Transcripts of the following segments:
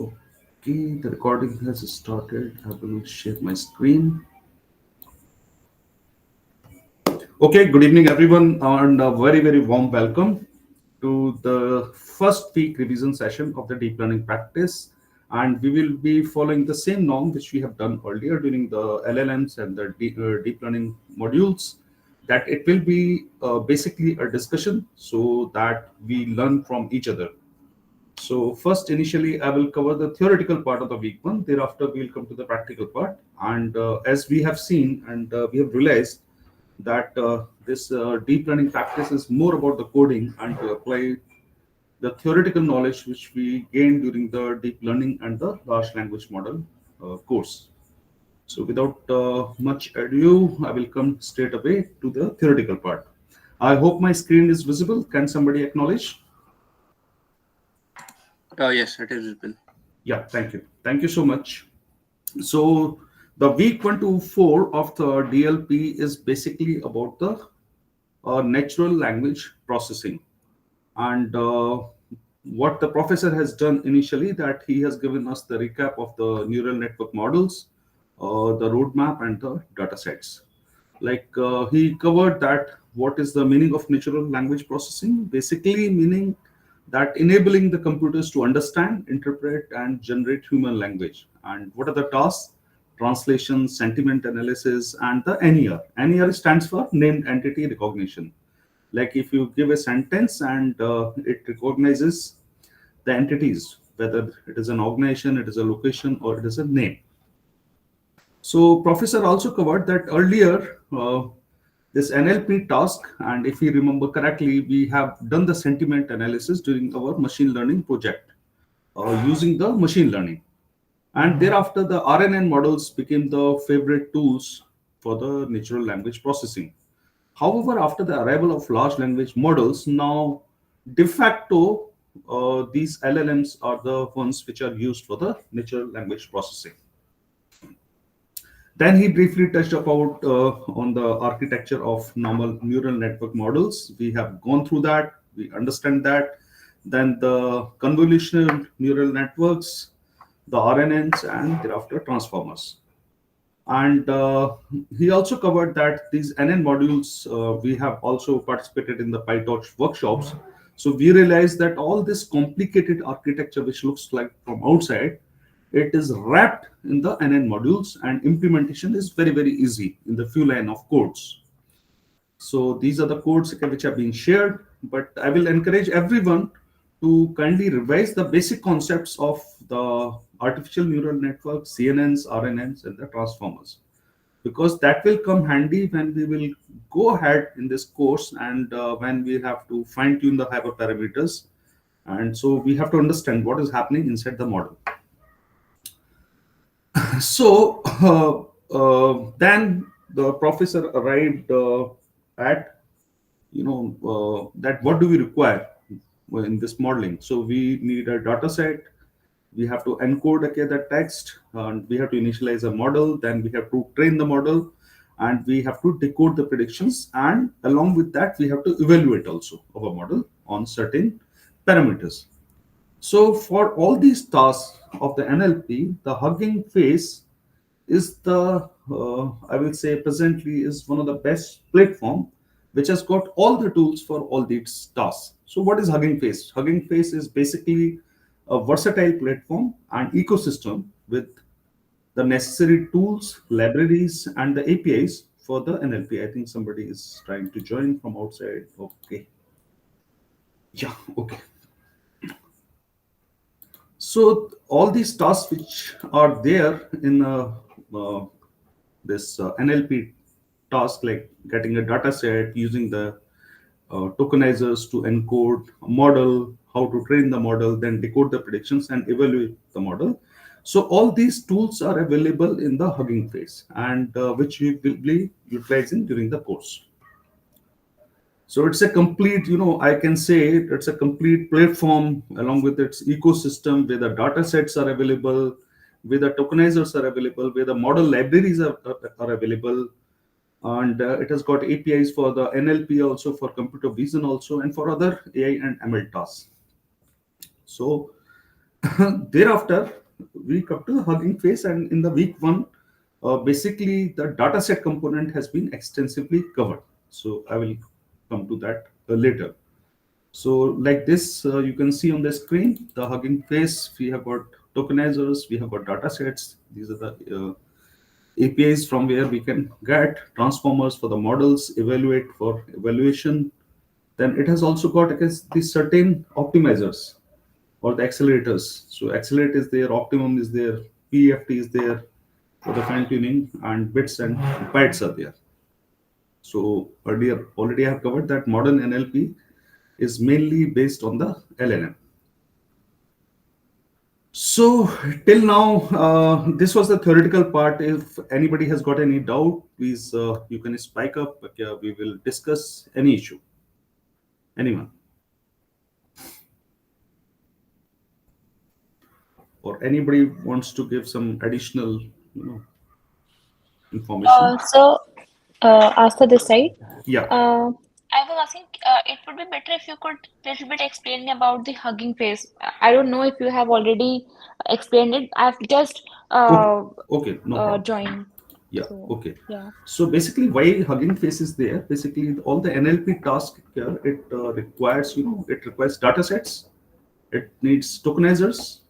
Okay, the recording has started. I will share my screen. Okay, good evening, everyone, and a very, very warm welcome to the first week revision session of the deep learning practice. And we will be following the same norm which we have done earlier during the LLMs and the deep learning modules. That it will be basically a discussion so that we learn from each other. So first, initially, I will cover the theoretical part of the week one. Thereafter, we'll come to the practical part. And as we have seen and we have realized that this deep learning practice is more about the coding and to apply the theoretical knowledge which we gained during the deep learning and the large language model course. So without much ado, I will come straight away to the theoretical part. I hope my screen is visible. Can somebody acknowledge? Yes, it is visible. Yeah, thank you. Thank you so much. So the week 1 to 4 of the DLP is basically about the natural language processing. And what the professor has done initially, that he has given us the recap of the neural network models, the roadmap, and the data sets. Like he covered that what is the meaning of natural language processing? Basically, meaning that enabling the computers to understand, interpret, and generate human language. And what are the tasks? Translation, sentiment analysis, and the NER. NER stands for named entity recognition. Like if you give a sentence and it recognizes the entities, whether it is an organization, it is a location, or it is a name. So professor also covered that earlier this NLP task, and if you remember correctly, we have done the sentiment analysis during our machine learning project using the machine learning. And thereafter, the RNN models became the favorite tools for the natural language processing. However, after the arrival of large language models, now de facto, these LLMs are the ones which are used for the natural language processing. Then he briefly touched about on the architecture of normal neural network models. We have gone through that. We understand that. Then the convolutional neural networks, the RNNs, and thereafter transformers. And he also covered that these NN modules, we have also participated in the PyTorch workshops. So we realized that all this complicated architecture, which looks like from outside, it is wrapped in the NN modules, and implementation is very, very easy in the few line of codes. So these are the codes which have been shared, but I will encourage everyone to kindly revise the basic concepts of the artificial neural networks, CNNs, RNNs, and the transformers, because that will come handy when we will go ahead in this course and when we have to fine tune the hyperparameters. And so we have to understand what is happening inside the model. So then the professor arrived at that what do we require in this modeling. So we need a data set, we have to encode the text, and we have to initialize a model, then we have to train the model, and we have to decode the predictions, and along with that we have to evaluate also our model on certain parameters. So for all these tasks of the NLP, the Hugging Face is the I will say presently is one of the best platform which has got all the tools for all these tasks. So what is Hugging Face? Hugging Face is basically a versatile platform and ecosystem with the necessary tools, libraries, and the APIs for the NLP. I think somebody is trying to join from outside. Okay. Yeah, okay. So all these tasks which are there in this NLP task, like getting a data set, using the tokenizers to encode a model, how to train the model, then decode the predictions and evaluate the model. So all these tools are available in the Hugging Face, and which we will be utilizing during the course. So it's a complete, I can say it's a complete platform along with its ecosystem where the data sets are available, where the tokenizers are available, where the model libraries are available. And it has got APIs for the NLP also, for computer vision also, and for other AI and ML tasks. So Thereafter, we come to the hugging phase, and in the week one, basically the dataset component has been extensively covered. So I will come to that later. So like this, you can see on the screen the hugging phase. We have got tokenizers, we have got datasets. These are the APIs from where we can get transformers for the models, evaluate for evaluation. Then it has also got, I guess, the certain optimizers or the accelerators. So accelerate is there, optimum is there, PFT is there for the fine tuning, and bits and bytes are there. So earlier already I have covered that modern NLP is mainly based on the LLM. So till now, this was the theoretical part. If anybody has got any doubt, please you can spike up. We will discuss any issue. Anyone or anybody wants to give some additional, information. So, as for this side, Yeah. I was asking, it would be better if you could little bit explain me about the hugging phase. I don't know if you have already explained it. I've just Okay. Okay. No problem. joined. Yeah. So, Okay. yeah. So basically, why hugging face is there? Basically, all the NLP task here, it requires, it requires data sets. It needs tokenizers.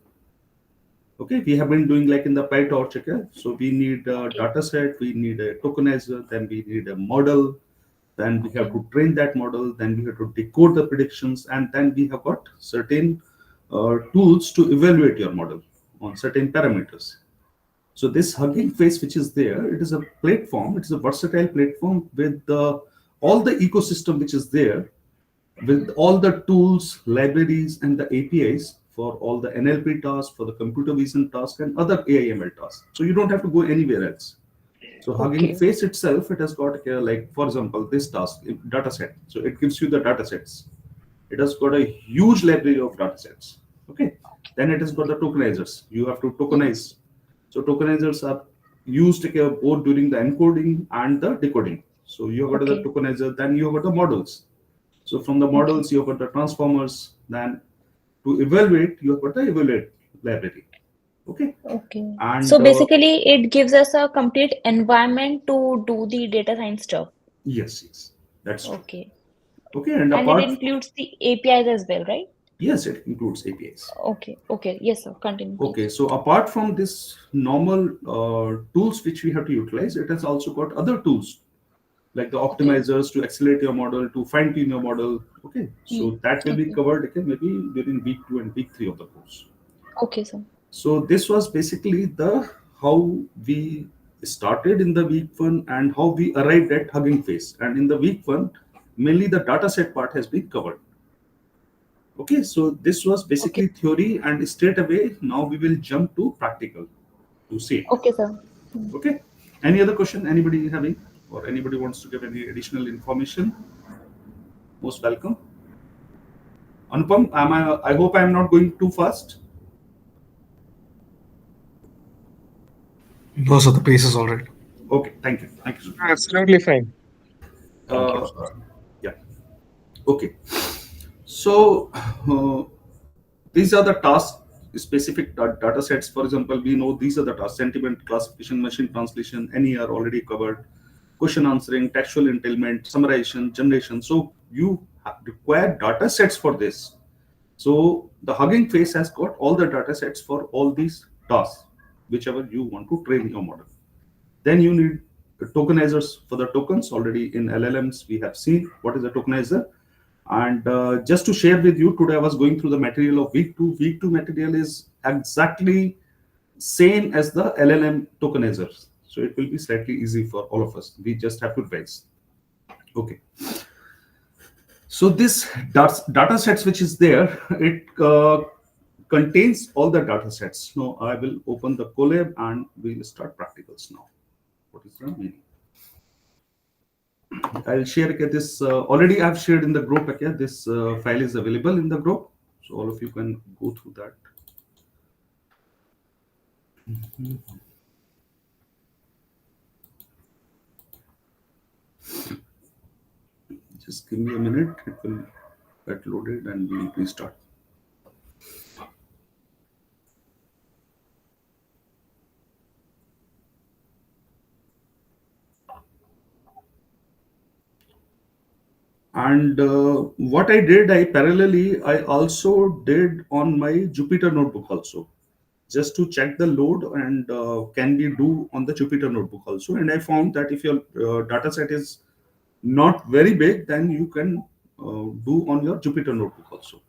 Okay, we have been doing like in the PyTorch. Okay, so we need a Okay. data set, we need a tokenizer, then we need a model, then we have Okay. to train that model, then we have to decode the predictions, and then we have got certain tools to evaluate your model on certain parameters. So this Okay. Hugging Face, which is there, it is a platform. It is a versatile platform with all the ecosystem which is there, with all the tools, libraries, and the APIs for all the NLP tasks, for the computer vision tasks, and other AI/ML tasks. So you don't have to go anywhere else. So Hugging Okay. Face itself, it has got like, for example, this task data set. So it gives you the data sets. It has got a huge library of data sets. Okay. Then it has got the tokenizers. You have to Hmm. tokenize. So tokenizers are used both during the encoding and the decoding. So you have got the Okay. tokenizer, then you have got the models. So from the Okay. models, you have got the transformers. Then to evaluate, you have got the evaluate library. Okay. Okay. So And basically, it gives us a complete environment to do the data science stuff. yes, yes, that's true. Okay. Okay. And And it apart, includes the APIs as well, right? yes, it includes APIs. Okay. Okay. Yes, sir. Continue, Okay, please. so apart from this normal tools which we have to utilize, it has also got other tools like the Okay. optimizers to accelerate your model, to fine tune your model. Okay, Hmm. so that will be Okay. covered, okay, maybe during week two and week three of the course. Okay, sir. So this was basically the how we started in the week one and how we arrived at hugging face. And in the week one, mainly the data set part has been covered. Okay, so this was Okay. basically theory, and straight away now we will jump to practical to see it. Okay, sir. Hmm. Okay. Any other question? Anybody having, or anybody wants to give any additional information? Most welcome. Anupam, I hope I am not going too fast. No, so the pace is all right. Okay. Thank you. Thank you so much. Absolutely fine. Thank you. Yeah. Okay. So these are the task specific data sets. For example, we know these are the tasks: sentiment classification, machine translation, NER already covered, question answering, textual entailment, summarization, generation. So you require data sets for this. So the Hugging Face has got all the data sets for all these tasks, whichever you want to train your model. Then you need tokenizers for the tokens. Already in LLMs, we have seen what is a tokenizer. And just to share with you, today I was going through the material of week two. Week two material is exactly same as the LLM tokenizers. So it will be slightly easy for all of us. We just have to revise. Okay. So this data sets which is there, it contains all the data sets. Now I will open the collab and we'll start practicals now. What is the meaning? I'll share this. Already I've shared in the group. Okay, this file is available in the group, so all of you can go through that. Just give me a minute. It will get loaded and we'll restart. And what I did, I parallelly I also did on my Jupyter notebook also, just to check the load and can we do on the Jupyter notebook also. And I found that if your data set is not very big, then you can do on your Jupyter notebook also.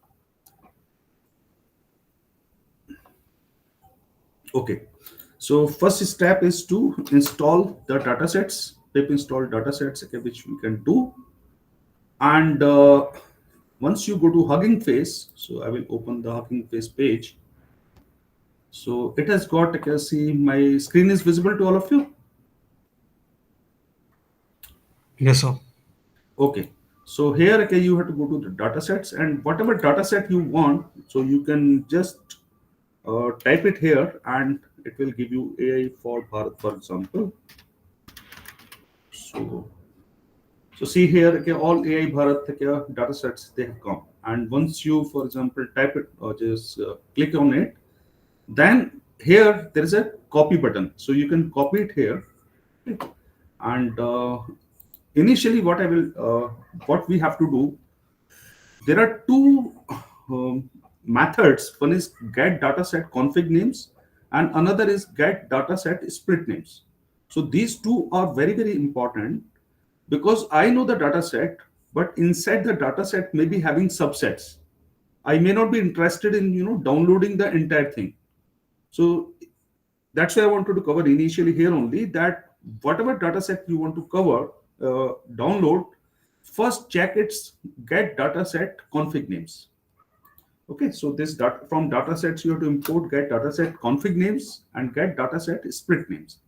Okay, so first step is to install the datasets, pip install datasets, okay, which we can do. And once you go to Hugging Face, so I will open the Hugging Face page. So it has got, I can see my screen is visible to all of you. Yes, sir. Okay. So here, okay, you have to go to the datasets and whatever dataset you want. So you can just type it here and it will give you AI for Bharat, for example. So, so see here, okay, all AI Bharat okay, datasets they have come. And once you, for example, type it or just click on it, then here there is a copy button. So you can copy it here. Okay. And initially, what we have to do, there are two methods. One is get dataset config names, and another is get dataset split names. So these two are very, very important because I know the dataset, but inside the dataset may be having subsets. I may not be interested in downloading the entire thing. So that's why I wanted to cover initially here only that whatever dataset you want to cover, download, first check its get dataset config names. Okay, so this data from datasets you have to import get dataset config names and get dataset split names.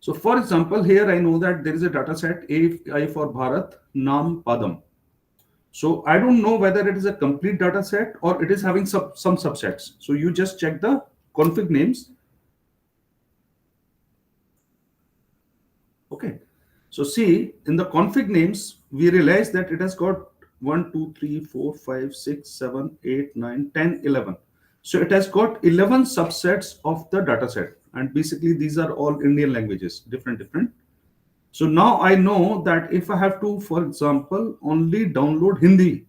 So for example, here I know that there is a dataset AI for Bharat, Nam Padam. So I don't know whether it is a complete dataset or it is having some subsets. So you just check the config names. Okay. So see, in the config names, we realize that it has got 1, 2, 3, 4, 5, 6, 7, 8, 9, 10, 11. So it has got 11 subsets of the dataset. And basically, these are all Indian languages, different. So now I know that if I have to, for example, only download Hindi,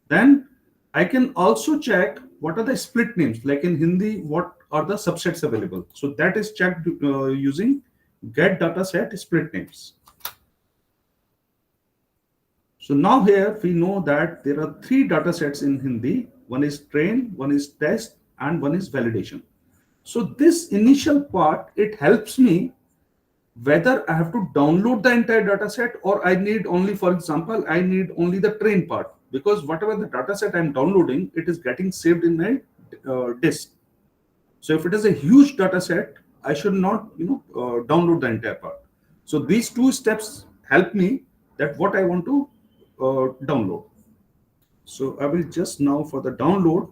then I can also check what are the split names. Like in Hindi, what are the subsets available? So that is checked using get dataset split names. So now here we know that there are three data sets in Hindi. One is train, one is test, and one is validation. So this initial part, it helps me whether I have to download the entire data set or I need only, for example, I need only the train part because whatever the data set I'm downloading, it is getting saved in my disk. So if it is a huge data set, I should not, download the entire part. So these two steps help me that what I want to download. So I will just now for the download,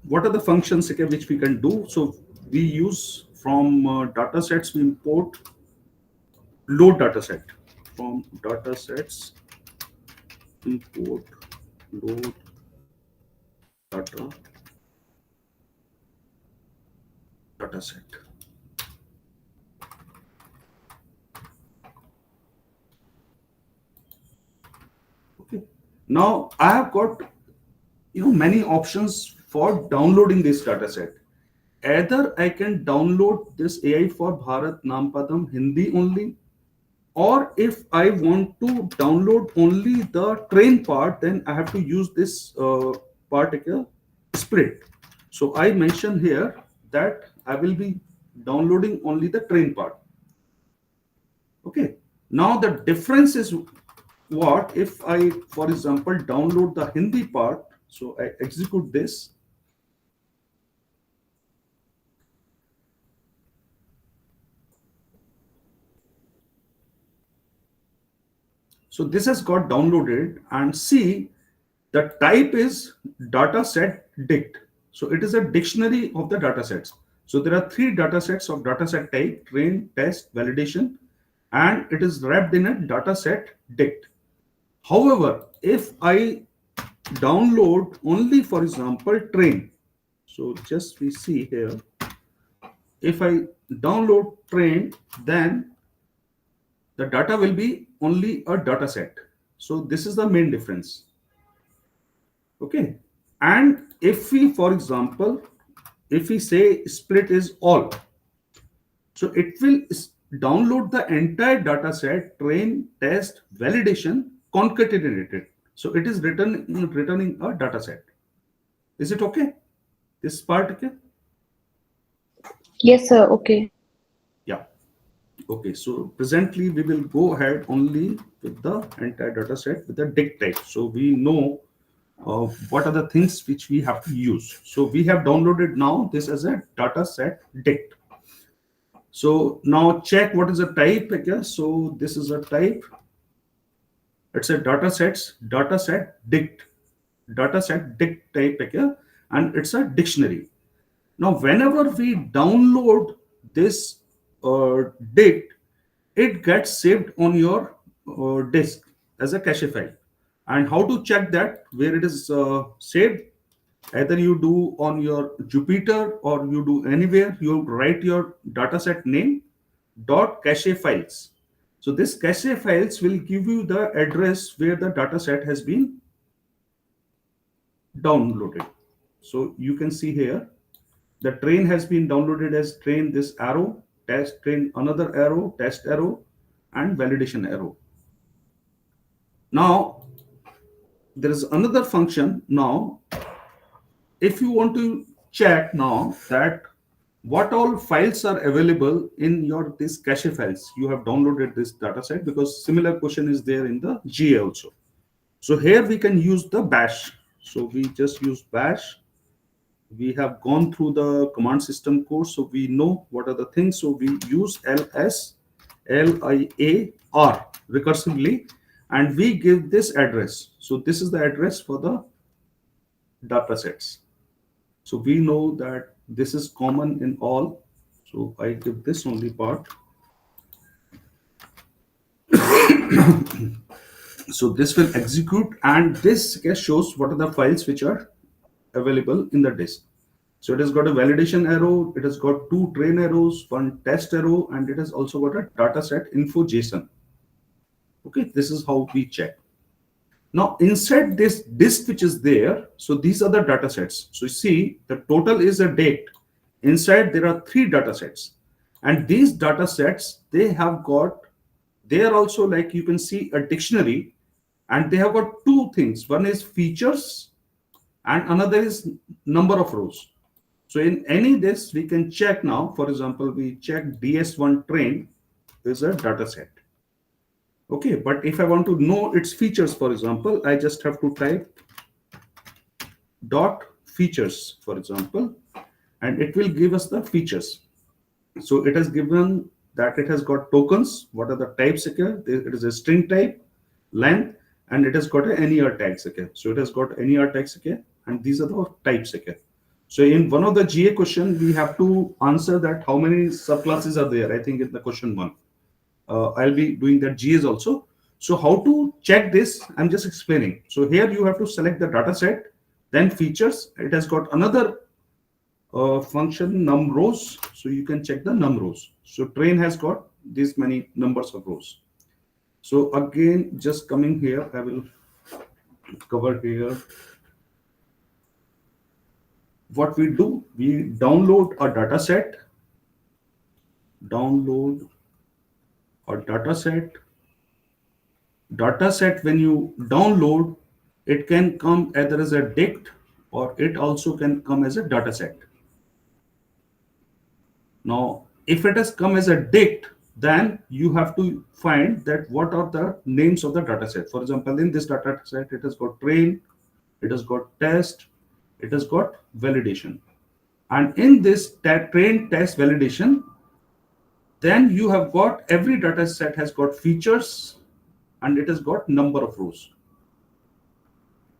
what are the functions okay, which we can do? So we use from data sets, we import load data set. From data sets, import load data set. Okay. Now I have got many options for downloading this data set. Either I can download this AI for Bharat Nampadam Hindi only, or if I want to download only the train part, then I have to use this particular split. So I mentioned here that I will be downloading only the train part. Okay. Now the difference is what if I, for example, download the Hindi part. So I execute this. So this has got downloaded and see the type is dataset dict. So it is a dictionary of the datasets. So there are three datasets of dataset type, train, test, validation, and it is wrapped in a dataset dict. However, if I download only, for example, train, so just we see here, if I download train, then The data will be only a data set. So this is the main difference. Okay. And if we, for example, if we say split is all, so it will download the entire data set, train, test, validation, concatenated. So it is returning a data set. Is it okay? This part okay? Yes, sir. Okay. Yeah. Okay. So presently we will go ahead only with the entire data set with the dict type. So we know what are the things which we have to use. So we have downloaded now this as a data set dict. So now check what is the type. Okay. So this is a type. It's a data set dict type. Okay. And it's a dictionary. Now, whenever we download this dict, it gets saved on your disk as a cache file. And how to check that where it is saved? Either you do on your Jupyter or you do anywhere, you write your dataset name dot cache files. So this cache files will give you the address where the dataset has been downloaded. So you can see here the train has been downloaded as train this arrow, test train another arrow, test arrow, and validation arrow. Now there is another function. Now if you want to check now that what all files are available in your this cache files, you have downloaded this data set, because similar question is there in the GA also. So here we can use the bash. So we just use bash. We have gone through the command system course, so we know what are the things. So we use ls liar recursively, and we give this address. So this is the address for the data sets. So we know that this is common in all. So I give this only part. So this will execute, and this shows what are the files which are available in the disk. So it has got a validation arrow, it has got two train arrows, one test arrow, and it has also got a dataset info JSON. Okay, this is how we check. Now inside this disk which is there, so these are the data sets. So you see the total is a date. Inside there are three data sets, and these data sets they are also, like you can see, a dictionary, and they have got two things. One is features and another is number of rows. So in any this we can check now. For example, we check DS1 train is a data set. Okay, but if I want to know its features, for example, I just have to type dot features, for example, and it will give us the features. So it has given that it has got tokens. What are the types here? It is a string type, length, and it has got a NER tags here. So it has got NER tags here, and these are the types here. So in one of the GA question, we have to answer that how many subclasses are there. I think in the question one. I'll be doing that GAs also. So how to check this? I'm just explaining. So here you have to select the data set, then features. It has got another function num rows. So you can check the num rows. So train has got this many numbers of rows. So again, just coming here, I will cover here. What we do, we download a data set, dataset. When you download, it can come either as a dict or it also can come as a dataset. Now if it has come as a dict, then you have to find that what are the names of the dataset. For example, in this dataset it has got train, it has got test, it has got validation, and in this train, test, validation, then you have got every data set has got features and it has got number of rows.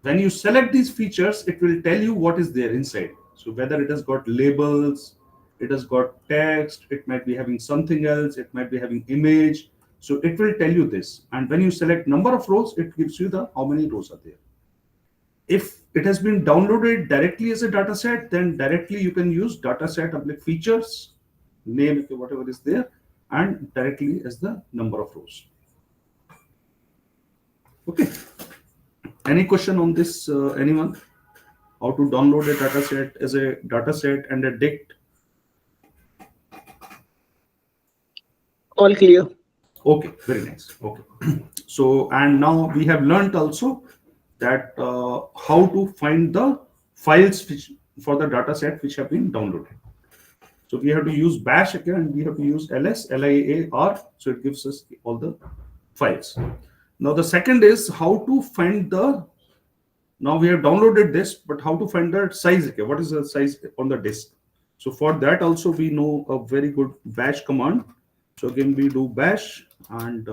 When you select these features, it will tell you what is there inside. So whether it has got labels, it has got text, it might be having something else, it might be having image. So it will tell you this. And when you select number of rows, it gives you the how many rows are there. If it has been downloaded directly as a data set, then directly you can use dataset features, name, whatever is there, and directly as the number of rows. Okay. Any question on this, anyone? How to download a data set as a data set and a dict? All clear. Okay, very nice. Okay. So, and now we have learned also that how to find the files which for the data set which have been downloaded. So we have to use bash again, and we have to use ls, liar, so it gives us all the files. Now the second is how to find the, now we have downloaded this, but how to find the size, okay, what is the size on the disk? So for that also we know a very good bash command. So again we do bash, and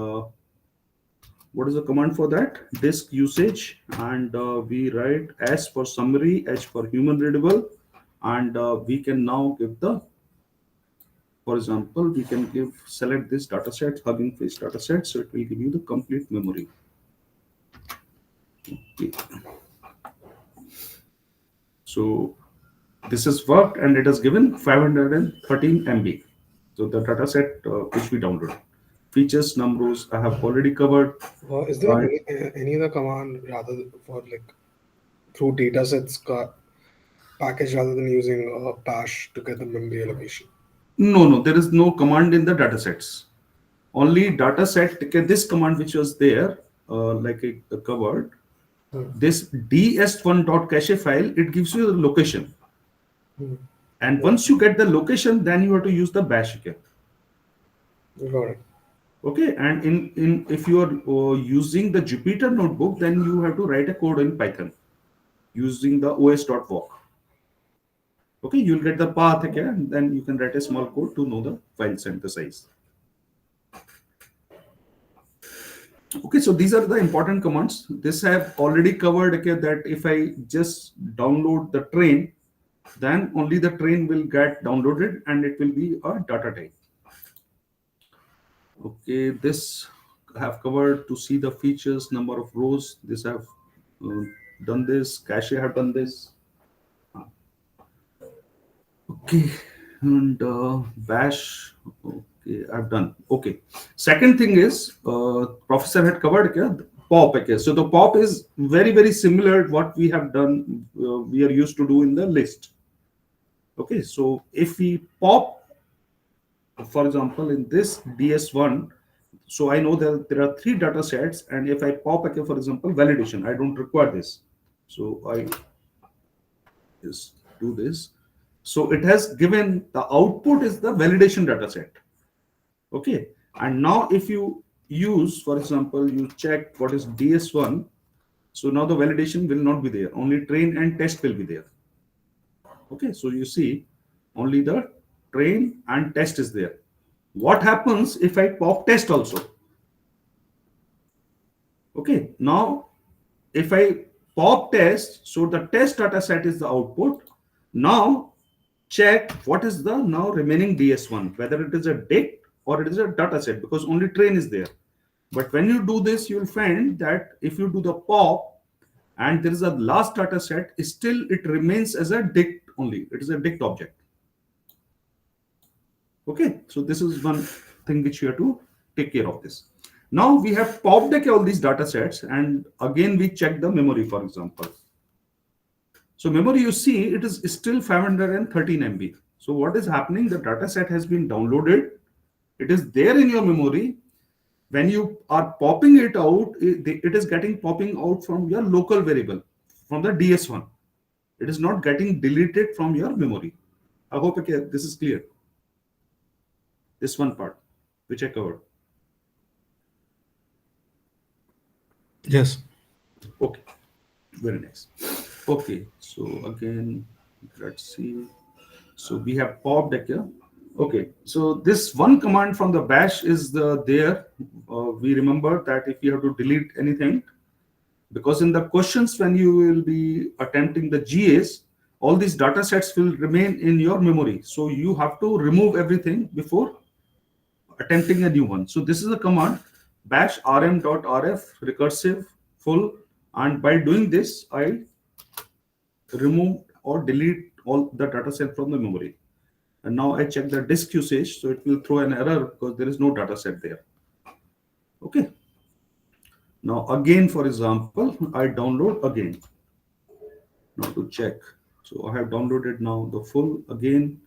what is the command for that? Disk usage, and we write S for summary, H for human readable, and we can now give the, for example, we can give, select this data set, Hugging Face data set, so it will give you the complete memory. Okay. So this is worked, and it has given 513 MB. So the data set which we downloaded. Features, numbers, I have already covered. Is there any other command rather for like through datasets package rather than using bash to get the memory allocation? No, there is no command in the datasets. Only dataset. Okay, this command which was there, like I covered, this ds1.cache file, it gives you the location. And once you get the location, then you have to use the bash again. Got it. Okay, and in if you are using the Jupyter notebook, then you have to write a code in Python using the os.walk. Okay, you'll get the path again, and then you can write a small code to know the files and the size. Okay, so these are the important commands. This I have already covered, okay, that if I just download the train, then only the train will get downloaded and it will be a data type. Okay, this I have covered. To see the features, number of rows, this I have uh, done this. Cache I have done this. Okay, and bash. Okay, I've done. Okay. Second thing is, professor had covered, okay, pop. Okay, so the pop is very similar to what we have done. We are used to do in the list. Okay, so if we pop, for example, in this DS1, so I know that there are three data sets, and if I pop, okay, for example, validation, I don't require this. So I just do this. So it has given the output is the validation data set. Okay. And now if you use, for example, you check what is DS1. So now the validation will not be there. Only train and test will be there. Okay. So you see only the train and test is there. What happens if I pop test also? Okay. Now if I pop test, so the test data set is the output. Now check what is the now remaining DS1, whether it is a dict or it is a data set, because only train is there. But when you do this, you will find that if you do the pop and there is a last data set, still it remains as a dict only. It is a dict object. Okay, so this is one thing which you have to take care of this. Now we have popped all these data sets, and again we check the memory, for example. So memory, you see, it is still 513 MB. So what is happening? The data set has been downloaded. It is there in your memory. When you are popping it out, it is getting popping out from your local variable, from the DS1. It is not getting deleted from your memory. I hope this is clear. This one part, which I covered. Yes. Okay, very nice. Okay, so again, let's see. So we have popped here. Okay, so this one command from the bash is there. We remember that if you have to delete anything, because in the questions when you will be attempting the GAs, all these data sets will remain in your memory. So you have to remove everything before attempting a new one. So this is a command, bash rm.rf recursive full, and by doing this, I remove or delete all the data set from the memory. And now I check the disk usage, so it will throw an error because there is no data set there. Okay. Now again, for example, I download again now to check. So I have downloaded now the full again.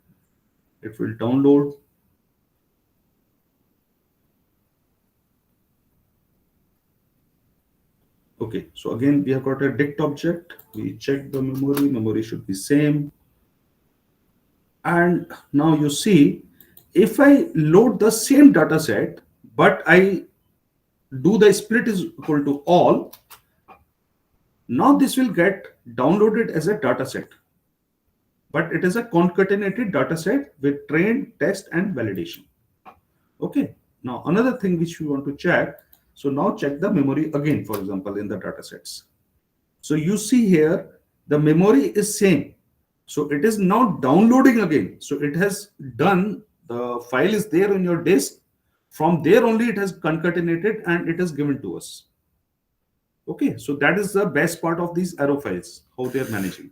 It will download. Okay, so again we have got a dict object. We check the memory. Memory should be same. And now you see, if I load the same data set, but I do the split is equal to all, now this will get downloaded as a data set, but it is a concatenated data set with train, test, and validation. Okay. Now another thing which we want to check. So now check the memory again, for example, in the data sets. So you see here, the memory is same. So it is now downloading again. So it has done, the file is there on your disk. From there only it has concatenated and it is given to us. Okay, so that is the best part of these arrow files, how they are managing.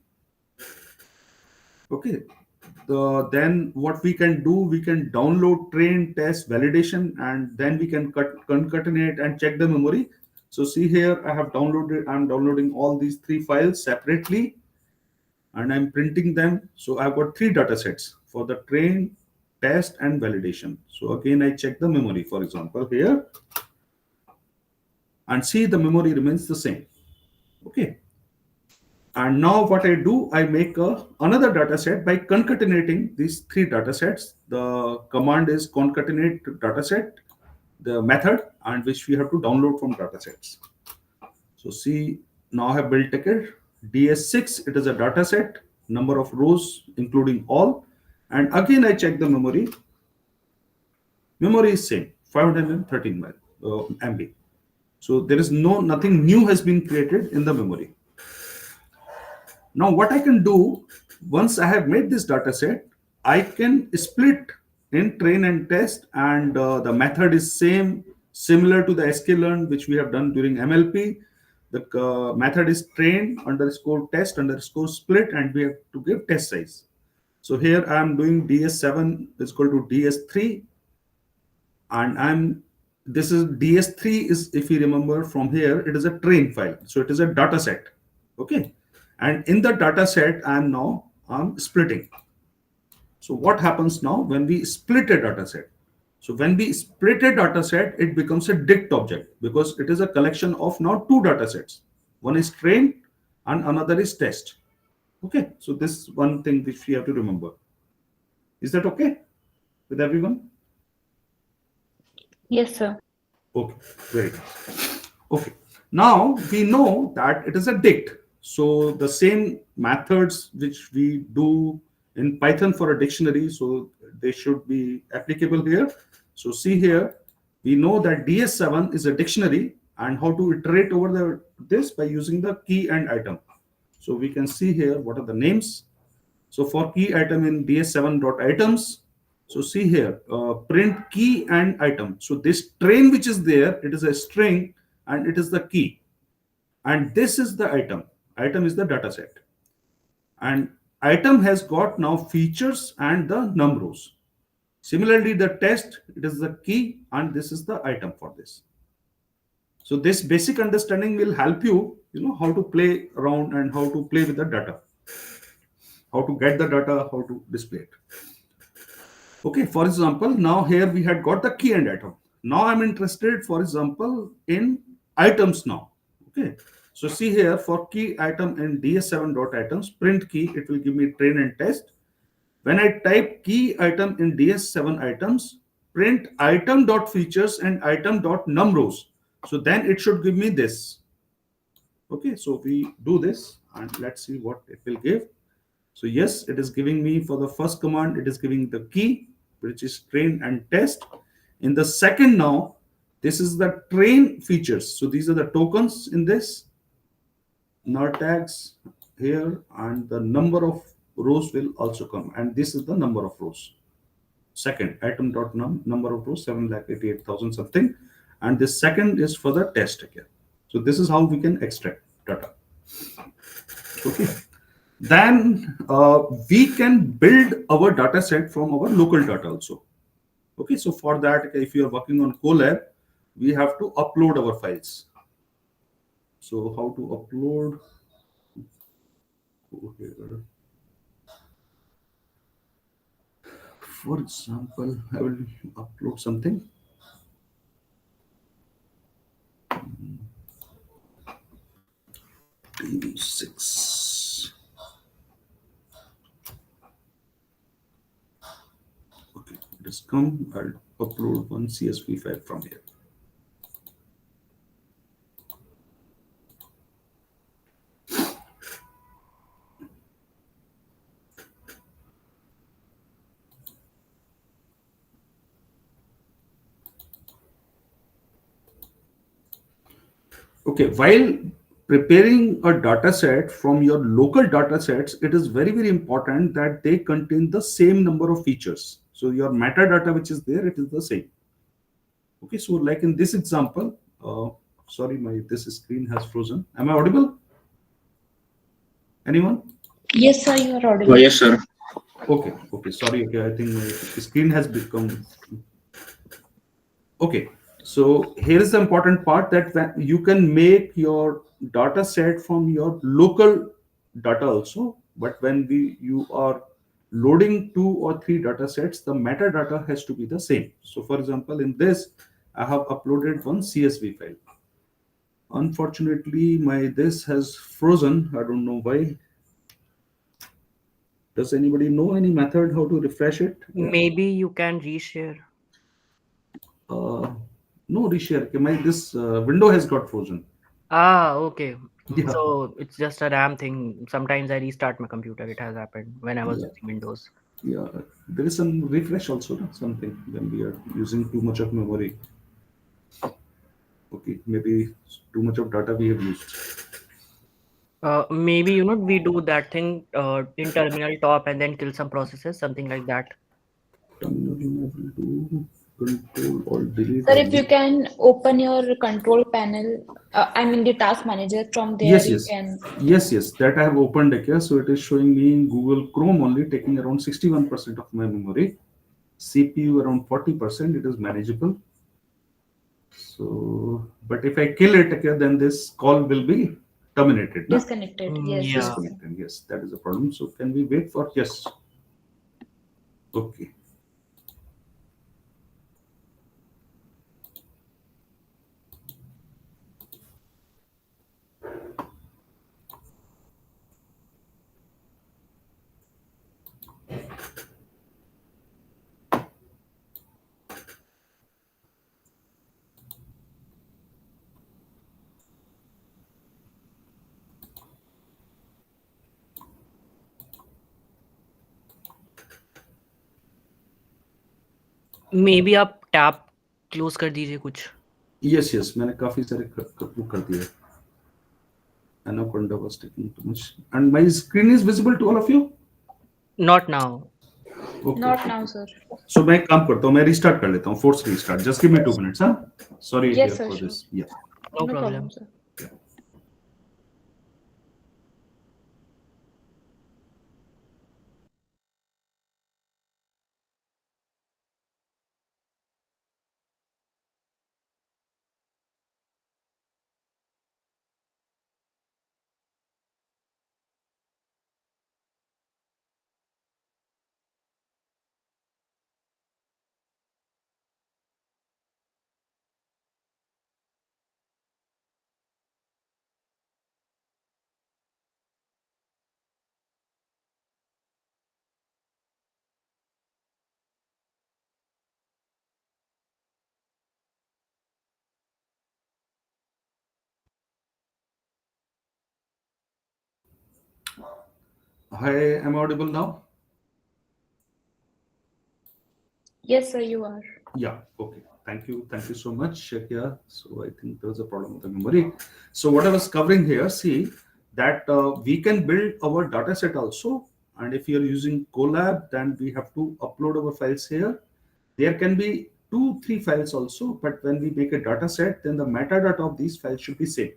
Okay, then what we can do, we can download, train, test, validation, and then we can concatenate and check the memory. So see here, I'm downloading all these three files separately and I'm printing them. So I've got three data sets for the train, test, and validation. So again, I check the memory, for example, here, and see the memory remains the same. Okay. And now what I do, I make another data set by concatenating these three data sets. The command is concatenate data set, the method, and which we have to download from data sets. So see, now I have built a DS6. It is a data set, number of rows, including all. And again, I check the memory. Memory is same, 513 MB. So there is nothing new has been created in the memory. Now what I can do, once I have made this data set, I can split in train and test, and the method is similar to the sklearn which we have done during MLP. The method is train underscore test underscore split, and we have to give test size. So here I am doing DS7 is equal to DS3, and this is DS3 is, if you remember from here, it is a train file. So it is a data set. Okay. And in the data set, I'm splitting. So what happens now when we split a data set? So when we split a data set, it becomes a dict object because it is a collection of now two data sets. One is train and another is test. Okay. So this is one thing which we have to remember. Is that okay with everyone? Yes, sir. Okay. Very good. Okay. Now we know that it is a dict. So the same methods which we do in Python for a dictionary, so they should be applicable here. So see here, we know that DS7 is a dictionary, and how to iterate over this by using the key and item. So we can see here what are the names. So for key item in DS7.items, so see here, print key and item. So this train which is there, it is a string and it is the key. And this is the item. Item is the data set. And item has got now features and the num rows. Similarly, the test, it is the key and this is the item for this. So this basic understanding will help you, how to play around and how to play with the data, how to get the data, how to display it. Okay, for example, now here we had got the key and item. Now I'm interested, for example, in items now. Okay, so see here for key item in ds7.items, print key, it will give me train and test. When I type key item in ds7 items, print item.features and item.num rows. So then it should give me this. Okay, so we do this and let's see what it will give. So yes, it is giving me for the first command, it is giving the key, which is train and test. In the second now, this is the train features. So these are the tokens in this, null tags here, and the number of rows will also come. And this is the number of rows. Second, item.num, number of rows, 7,88,000 something. And this second is for the test again. So this is how we can extract data. Okay. Then we can build our data set from our local data also. Okay, so for that, if you are working on Colab, we have to upload our files. So how to upload? Go here. For example, I will upload something. TV6. Okay, it has come. I'll upload one CSV file from here. Okay, while preparing a data set from your local data sets, it is very, very important that they contain the same number of features. So your metadata which is there, it is the same. Okay, so like in this example, sorry, my this screen has frozen. Am I audible? Anyone? Yes, sir, you are Oh, audible. yes, sir. Okay, okay, sorry. Okay, I think my screen has become. Okay, so here is the important part that you can make your data set from your local data also, but when you are loading two or three data sets, the metadata has to be the same. So for example, in this, I have uploaded one CSV file. Unfortunately, my this has frozen. I don't know why. Does anybody know any method how to refresh it? Yeah. Maybe you can reshare. Uh, no, reshare. Okay, my this window has got frozen. Ah, okay. Yeah, So it's just a RAM thing. Sometimes I restart my computer. It has happened when I was yeah, using Windows. yeah. There is some refresh also, no? Something when we are using too much of memory. Okay, maybe too much of data we have used. Maybe we do that thing in terminal top and then kill some processes, something like that. Terminal I will do control or delete Sir, if you only. can open your control panel, I mean the task manager, from there Yes, you yes, can. yes, yes. That I have opened it here, so it is showing me in Google Chrome only, taking around 61% of my memory. CPU around 40%. It is manageable. So, but if I kill it, okay, then this call will be terminated, na? Disconnected. Yes, Yeah. yes. Disconnected. Yes, that is a problem. So, can we wait for yes? Okay. Maybe आप tab close कर दीजिए कुछ. Yes, yes. मैंने काफी सारे वो कर दिए. Anaconda was taking too much. And my screen is visible to all of you? Not now. Okay. Not now, sir. So मैं एक काम करता हूँ, मैं रिस्टार्ट कर लेता हूँ, force restart. Just give me 2 minutes, हाँ? Sorry Yes, here sir, for sure. this. Yeah. No No problem. problem, sir. Hi, am I audible now? Yes, sir, you are. Yeah, okay. Thank you. Thank you so much. Yeah, so I think there was a problem with the memory. So what I was covering here, see that we can build our data set also. And if you're using Colab, then we have to upload our files here. There can be two, three files also, but when we make a data set, then the metadata of these files should be same.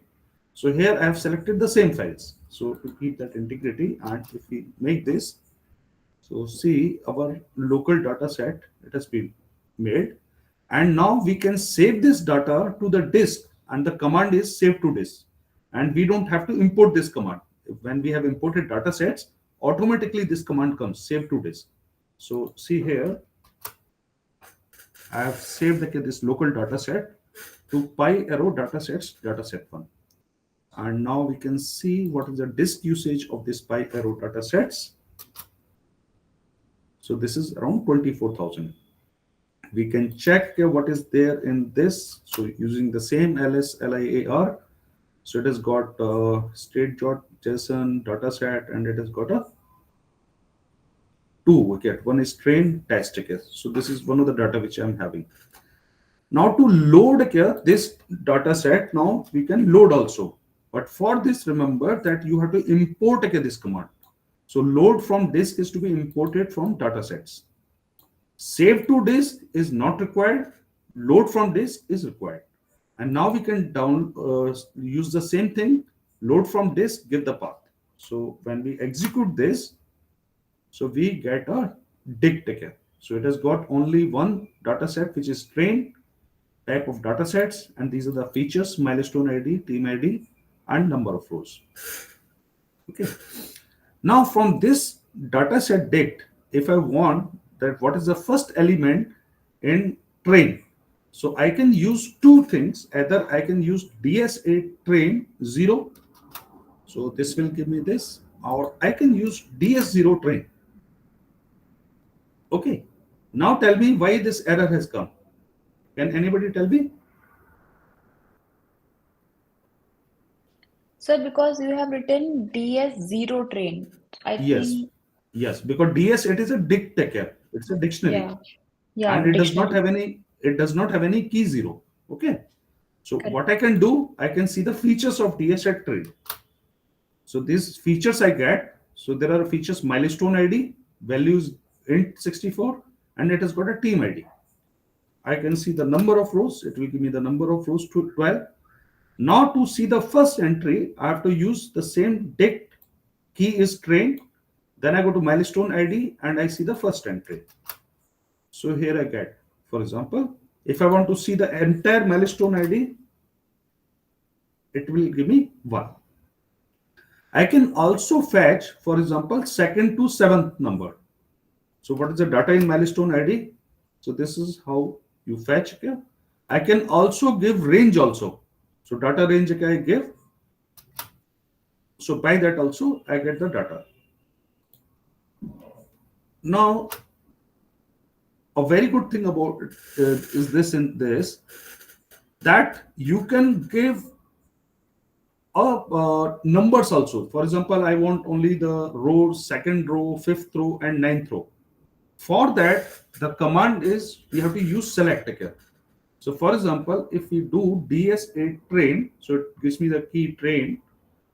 So here I have selected the same files. So to keep that integrity, and if we make this, so see our local data set, it has been made. And now we can save this data to the disk, and the command is save to disk. and we don't have to import this command. When we have imported data sets, automatically this command comes, save to disk. So see here, I have saved this local data set to PyArrow datasets dataset1. And now we can see what is the disk usage of this PyArrow datasets. So this is around 24,000. We can check what is there in this. So using the same LSLIAR, so it has got state.json dataset, and it has got a two wicket. One is train test. Okay. So this is one of the data which I'm having. Now to load this data set, now we can load also. But for this, remember that you have to import this command. So load from disk is to be imported from datasets. Save to disk is not required. Load from disk is required. And now we can use the same thing. Load from disk, give the path. So when we execute this, so we get a dig ticket. So it has got only one data set, which is train type of data sets, and these are the features: milestone ID, team ID, and number of rows. Okay. Now from this data set dict, if I want that what is the first element in train, so I can use two things. Either I can use DS8 train 0, so this will give me this, or I can use DS0 train. Okay. Now tell me why this error has come. Can anybody tell me? So because you have written DS0 train, I Yes, think, yes, because DS it is a dictator. It's a dictionary, yeah, yeah, and it does not dictionary. have any. It does not have any key zero. Okay, so Correct. what I can do, I can see the features of DS at trade. So these features I get. So there are features: milestone ID, values int 64, and it has got a team ID. I can see the number of rows. It will give me the number of rows to 12. Now to see the first entry, I have to use the same dict. Key is train. Then I go to milestone ID and I see the first entry. So here I get, for example, if I want to see the entire milestone ID, it will give me 1. I can also fetch, for example, second to seventh number. So what is the data in milestone ID? So this is how you fetch. Okay? I can also give range also. So data range I give. So by that also I get the data. Now, a very good thing about it is this in this, that you can give numbers also. For example, I want only the rows, second row, fifth row, and ninth row. For that, the command is we have to use select here. So for example, if we do DS8 train, so it gives me the key train,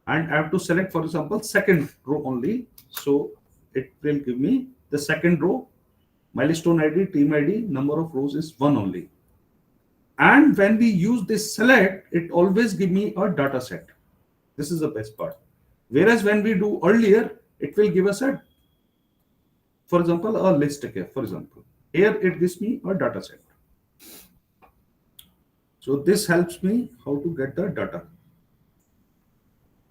and I have to select, for example, second row only. So it will give me the second row, milestone ID, team ID, number of rows is 1 only. And when we use this select, it always give me a data set. This is the best part. Whereas when we do earlier, it will give us a, for example, a list here. For example, here it gives me a data set. So this helps me how to get the data.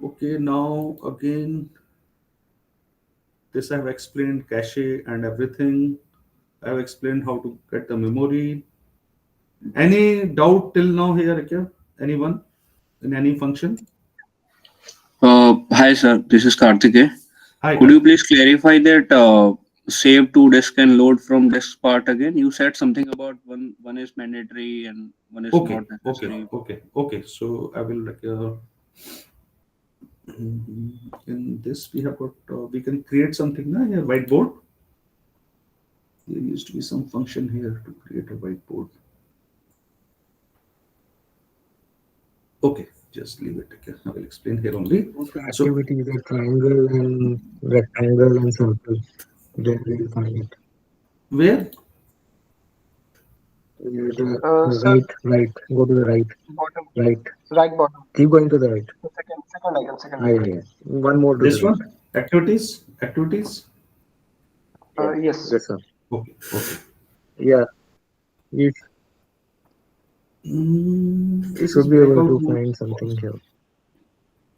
Okay, now again, this I have explained cache and everything. I have explained how to get the memory. Any doubt till now here, Akya? Anyone in any function? Hi, sir. This is Karthike. Hi, Could you Karthik. please clarify that save to disk and load from disk part again? You said something about one is mandatory and one is Okay, not okay, necessary. okay, okay. So I will in this we have got we can create something now here, whiteboard. There used to be some function here to create a whiteboard. Okay, just leave it. Okay, I will explain here only. Both the So activities are triangle and rectangle and circle. There we'll find it. where? Right, right. Go to the right, Bottom, right. right bottom. Keep going to the right. The second icon, second Yeah, icon. yeah, yeah. One more to the This right. one? Activities? Activities? Yes. Yes, sir. Okay, okay. Yeah, you This should is be able breakout to room. find something here.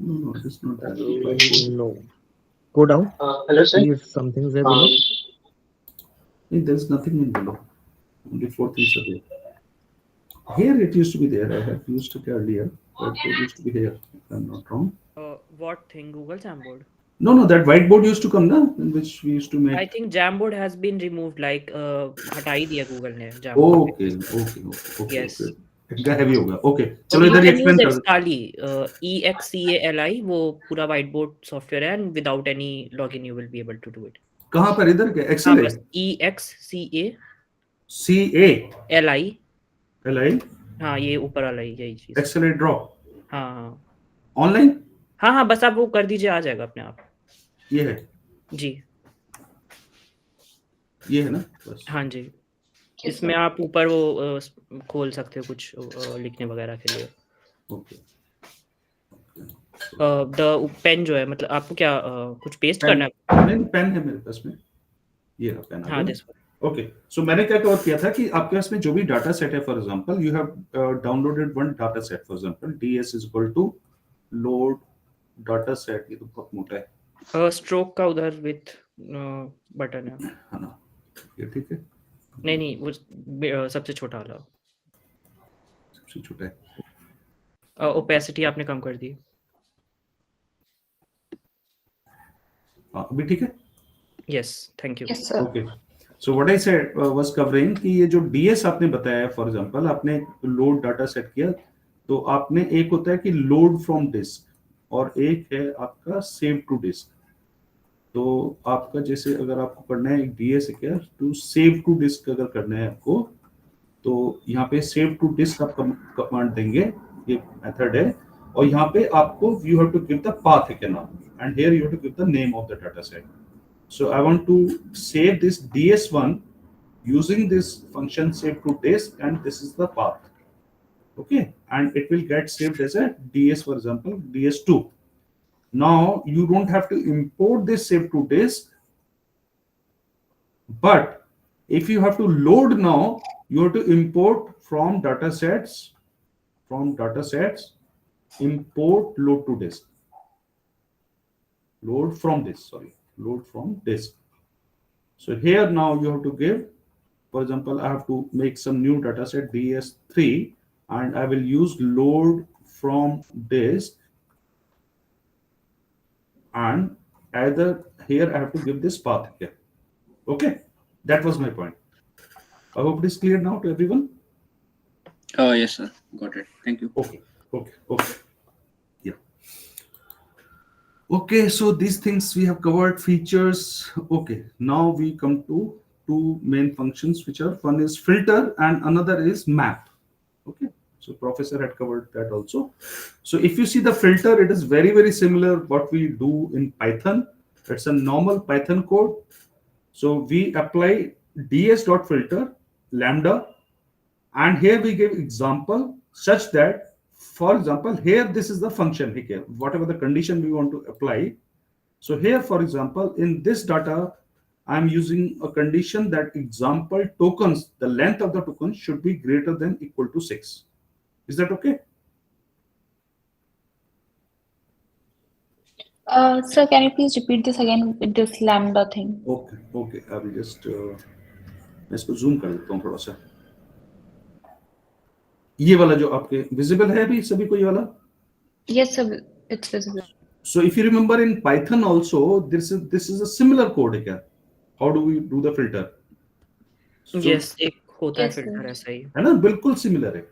No, it is not there. Whiteboard. No. Go down. Hello, sir. See if something's there Um, below. There's nothing in below. Only four things are there. Here it used to be there. I have used it earlier. Whiteboard used to be here, if I'm not wrong. What thing? Google Jamboard. No, no, that whiteboard used to come now, in which we used to I make. think Jamboard has been removed. Like हटा ही दिया Google ने Jamboard. Okay, okay, okay, Yes. okay. इनका heavy होगा. Okay, So चलो you इधर ही can use explain कर. Excali, EXCALI, वो पूरा whiteboard software है and without any login you will be able to do it. कहाँ पर इधर क्या? हाँ Excel है? बस EXCALI. CALI. हाँ ये ऊपर वाला ही यही चीज. Excel draw. हाँ हाँ Online. हाँ हाँ बस आप वो कर दीजिए आ जाएगा अपने आप. ये है. जी ये है ना? बस. हाँ जी. इसमें आप ऊपर वो खोल सकते हो कुछ लिखने वगैरह के लिए. Okay. द पेन जो है मतलब आपको क्या कुछ पेस्ट पेन करना है. नहीं, पेन है मेरे पास में. ये रहा पेन. हाँ दिस. ओके, सो मैंने क्या कवर किया था कि आपके पास में जो भी डाटा सेट है, for example you have downloaded one data set, for example ds is equal to load data set. ये तो बहुत मोटा है. स्ट्रोक का उधर विथ बटन है ना? ये ठीक है. नहीं नहीं वो सबसे छोटा वाला. सबसे छोटा है. ओपेसिटी आपने कम कर दी. हाँ, अभी ठीक है. Yes thank you. Yes, sir. Okay, so what I said was covering कि ये जो ds आपने बताया, फॉर एग्जांपल आपने लोड डाटा सेट किया, तो आपने एक होता है कि लोड फ्रॉम डिस्क और एक है आपका सेव टू डिस्क. तो आपका जैसे अगर आपको करना है एक ds है क्या, टू सेव टू डिस्क अगर करना है आपको, तो यहाँ पे सेव टू डिस्क आप कमांड देंगे, ये मेथड है. और यहाँ पे आपको you have to give the path है now, and here you have to give the name of the data set. So I want to save this ds1 using this function save to disk, and this is the path. Okay, and it will get saved as a ds, for example ds2. Now you don't have to import this save to disk, but if you have to load now, you have to import from datasets, import load to disk. Load from disk. So here now you have to give, for example, I have to make some new data set ds3, and I will use load from disk, and either here I have to give this path here. Okay, that was my point. I hope it is clear now to everyone. Yes, sir. Got it. Thank you. Okay. Yeah. Okay, so these things we have covered, features. Okay, now we come to two main functions, which are, one is filter and another is map. Okay, so professor had covered that also. So if you see the filter, it is very, very similar what we do in Python. It's a normal Python code. So we apply ds.filter lambda, and here we give example such that, for example, here this is the function here, whatever the condition we want to apply. So here, for example, in this data, I'm using a condition that example tokens, the length of the token should be greater than equal to 6. Is that okay? Sir, can you please repeat this again with this lambda thing? Okay. I will just मैं इसको zoom कर देता हूँ थोड़ा सा. ये वाला जो आपके visible है अभी सभी को, ये वाला? Yes, sir, it's visible. So if you remember in Python also, this is a similar code here. How do we do the filter? So, yes एक होता है Yes, sir. फिल्टर ऐसा ही. है ना, बिल्कुल सिमिलर है.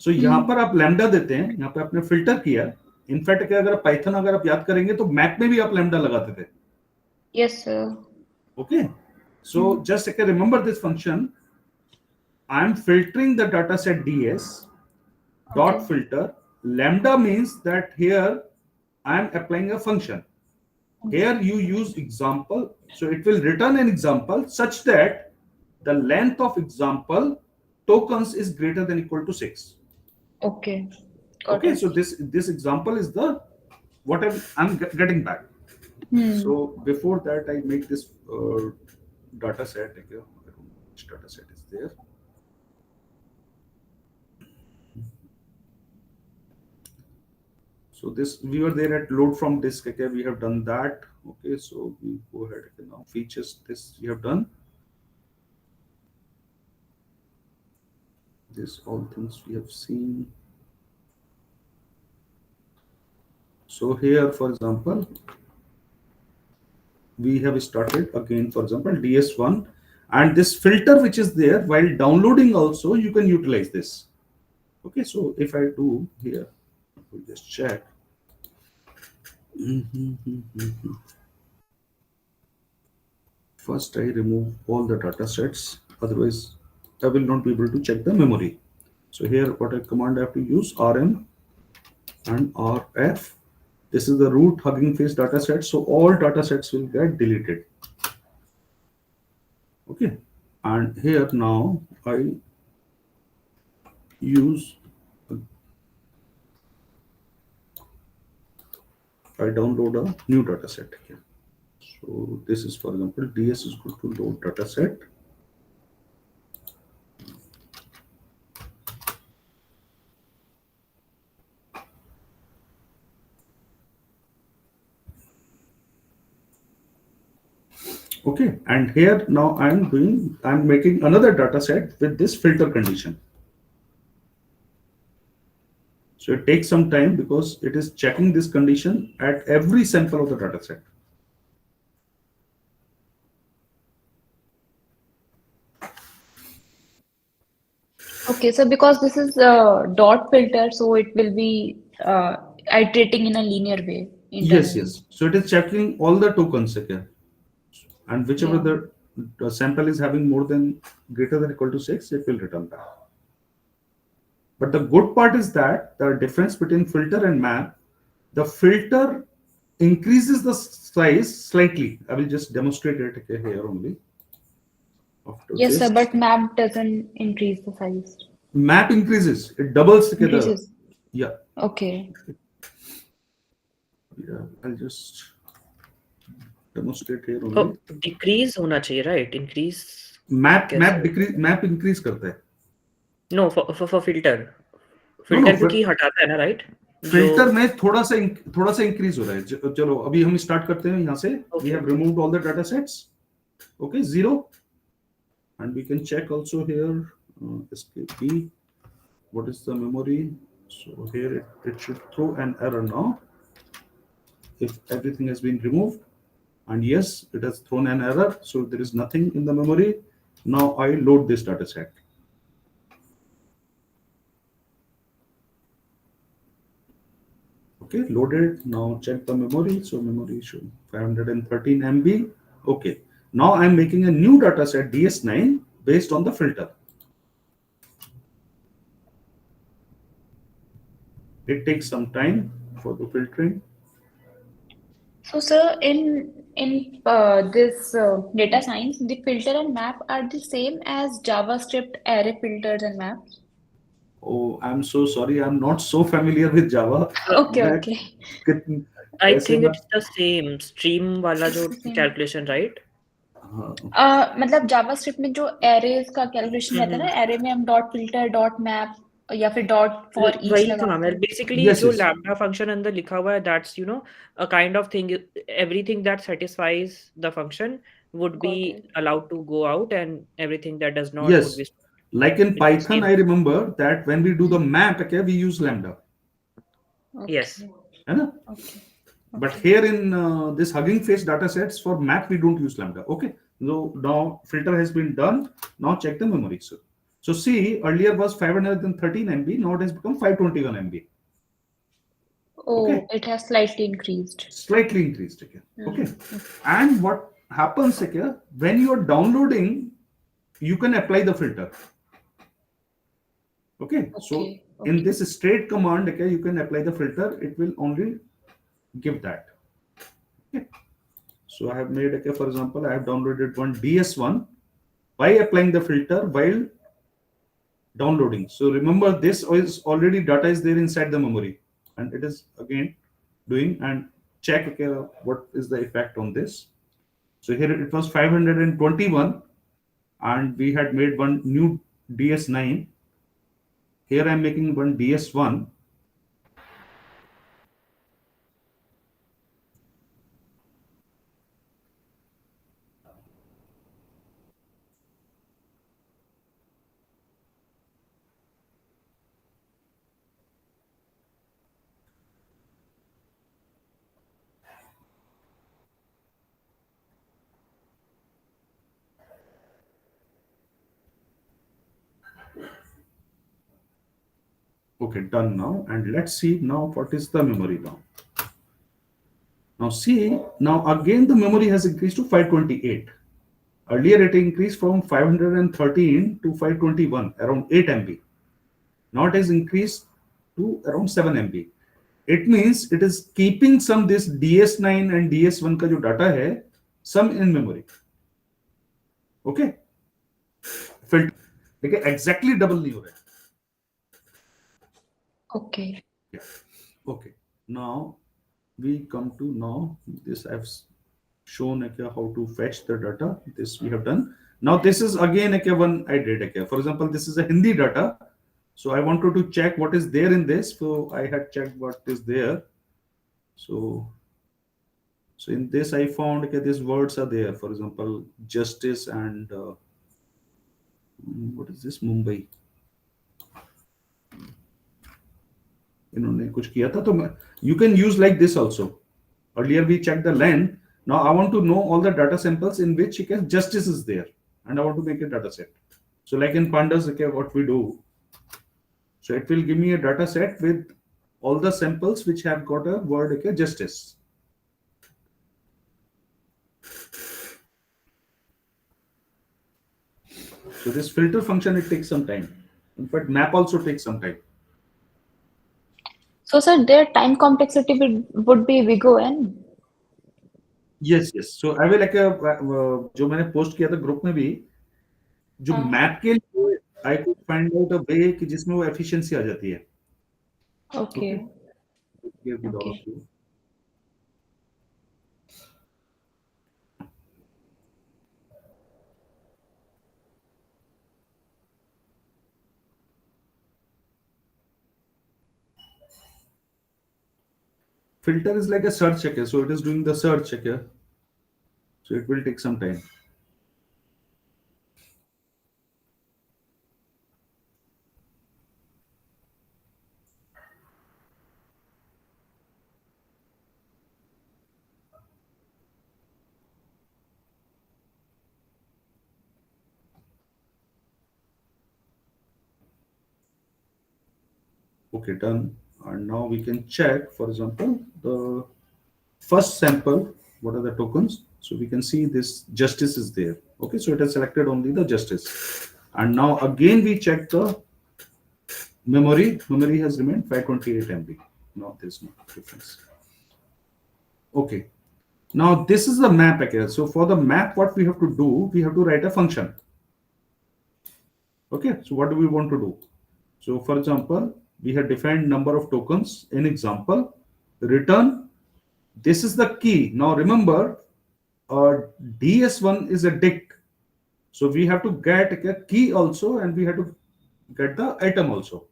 सो यहाँ पर आप लैम्डा देते हैं, यहाँ पे आपने फिल्टर किया. इनफैक्ट अगर पाइथन अगर आप याद करेंगे तो मैक में भी आप लैम्डा लगाते थे. Yes, sir. Okay, so just remember this function. I am filtering the data set ds dot Okay. filter. Lambda means that here I am applying a function. Here you use example, so it will return an example such that the length of example tokens is greater than equal to 6. Okay. Got Okay, it. so this example is the what I'm getting back. So before that, I make this data set. I don't know which data set is there. So this, we were there at load from disk. Okay, we have done that. Okay, so we go ahead. Okay, now features, this we have done. This all things we have seen. So here, for example, we have started again, for example, DS1, and this filter which is there while downloading also, you can utilize this. Okay, so if I do here, we'll just check. First, I remove all the data sets, otherwise I will not be able to check the memory. So here, what a command I have to use, rm and rf. This is the root Hugging Face dataset, so all datasets will get deleted. Okay, and here now I use, I download a new dataset here. So this is, for example, ds is equal to load dataset. Okay, and here now I'm making another data set with this filter condition. So it takes some time because it is checking this condition at every sample of the data set. Okay, so because this is dot filter, so it will be iterating in a linear way Yes, internally. yes. So it is checking all the tokens again. And whichever Yeah. the sample is having more than greater than equal to 6, it will return back. But the good part is that the difference between filter and map, the filter increases the size slightly. I will just demonstrate it here only. After Yes, sir, this, but map doesn't increase the size. map increases, it doubles together. Increases. Yeah, Okay. yeah. I'll just demonstrate here Oh, only. decrease होना चाहिए, right? Increase Map कैसे? decrease, map increase करता है. No, for filter. No, Filter no. क्योंकि हटाता है ना, right? Filter में थोड़ा सा इंक्रीज हो रहा है. चलो अभी हम स्टार्ट करते हैं यहाँ से. We have removed all the data sets. Okay, 0. And we can check also here, escape B. What is the memory? So here it should throw an error now. If everything has been removed, and yes, it has thrown an error. So there is nothing in the memory. Now I load this data set. Okay, loaded. Now check the memory. So memory should 513 MB. Okay. Now I'm making a new data set DS9 based on the filter. It takes some time for the filtering. So, sir, in this data science, the filter and map are the same as JavaScript array filters and maps. Oh, I'm so sorry. I'm not so familiar with Java. Okay, मैं okay. I ऐसे think मैं it's the same stream वाला जो Same. calculation, right? मतलब JavaScript में जो arrays का calculation रहता है ना, एरे में हम डॉट फिल्टर डॉट मैप या फिर डॉट फॉर ईच वही लगाते काम है हैं. बेसिकली Yes, जो yes. लैम्डा फंक्शन अंदर लिखा हुआ है that's a kind of thing everything that satisfies the function would be Got it. allowed to go out and everything that does not would Yes. be Like in It's the Python, same. I remember that when we do the map, okay, we use lambda. Yes. है ना? Okay. But here in this Hugging Face data sets for map, we don't use lambda. Okay. So now filter has been done. Now check the memory. So see, earlier was 513 MB. Now it has become 521 MB. Oh, Okay. it has slightly increased. Slightly increased again. Okay. Okay. And what happens here, when you are downloading, you can apply the filter. Okay. So Okay. in Okay. this straight command, okay, you can apply the filter. It will only give that. Okay. So I have made, okay, for example, I have downloaded one DS1 by applying the filter while downloading. So remember, this is already data is there inside the memory, and it is again doing and check, okay, what is the effect on this. So here it was 521, and we had made one new DS9. Here I'm making one DS1. Okay, done now. And let's see now what is the memory now. Now see, now again the memory has increased to 528. Earlier it increased from 513 to 521, around 8 MB. Now it has increased to around 7 MB. It means it is keeping some this DS9 and DS1 का जो data है, some in memory. Okay? Filter. देखिए exactly double नहीं हो रहा है. Okay. Okay. Now we come to now this I've shown how to fetch the data. This we have done. Now this is again one I did. For example, this is a Hindi data. So I wanted to check what is there in this. So I had checked what is there. So in this I found these words are there. For example, justice and what is this? Mumbai. इन्होंने कुछ किया था तो you can use like this also. Earlier we checked the length. Now I want to know all the data samples in which justice is there, and I want to make a data set. So like in pandas, what we do. So it will give me a data set with all the samples which have got a word justice. So this filter function, it takes some time. In fact, map also takes some time. So, sir, their time complexity would be big O(n)? Yes, yes. So I will जो मैंने post किया था group में भी जो map के लिए I could find out a way कि जिसमें वो efficiency आ जाती है. Okay. Here with all of Okay. you. Filter is like a search checker, so it is doing the search checker. So it will take some time. Okay, done. And now we can check, for example, the first sample, what are the tokens? So we can see this justice is there. Okay, so it has selected only the justice. And now again we check the memory. Memory has remained 528 MB. No, there's no difference. Okay. Now this is the map again. So for the map, what we have to do, we have to write a function. Okay, so what do we want to do? So for example, we have defined number of tokens. In example, return. This is the key. Now remember, DS1 is a dict. So we have to get a key also, and we have to get the item also.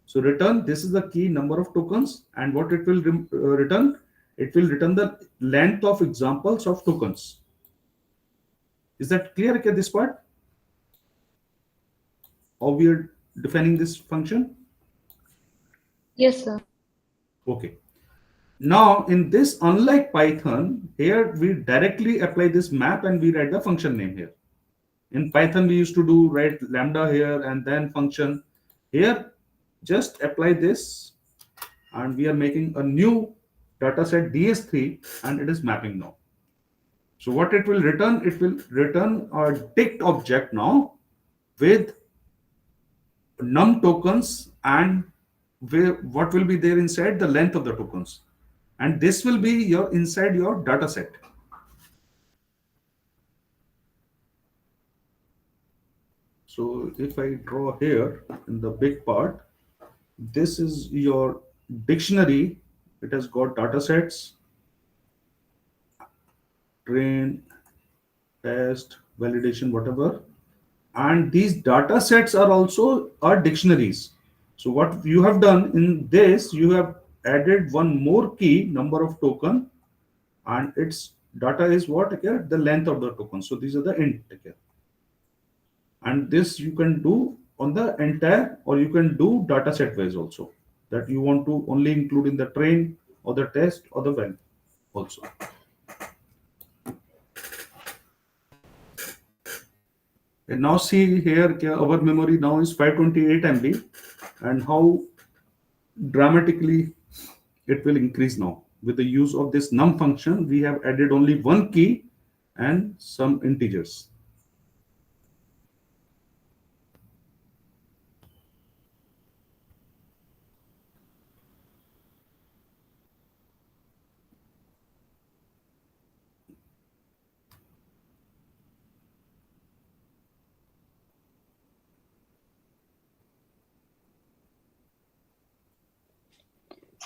So return, this is the key number of tokens, and what it will return? It will return the length of examples of tokens. Is that clear, this part? How we are defining this function? Yes, sir. Okay. Now in this, unlike Python, here we directly apply this map and we write the function name here. In Python, we used to write lambda here and then function. Here, just apply this and we are making a new dataset DS3 and it is mapping now. So what it will return a dict object now with num tokens and what will be there inside the length of the tokens. And this will be inside your data set. So if I draw here in the big part, this is your dictionary. It has got data sets, train, test, validation, whatever. And these data sets are also our dictionaries. So what you have done in this, you have added one more key, number of token, and its data is what? The length of the token. So these are the int. And this you can do on the entire, or you can do data set wise also, that you want to only include in the train or the test or the val also. And now see here, our memory now is 528 MB, and how dramatically it will increase now. With the use of this num function, we have added only one key and some integers.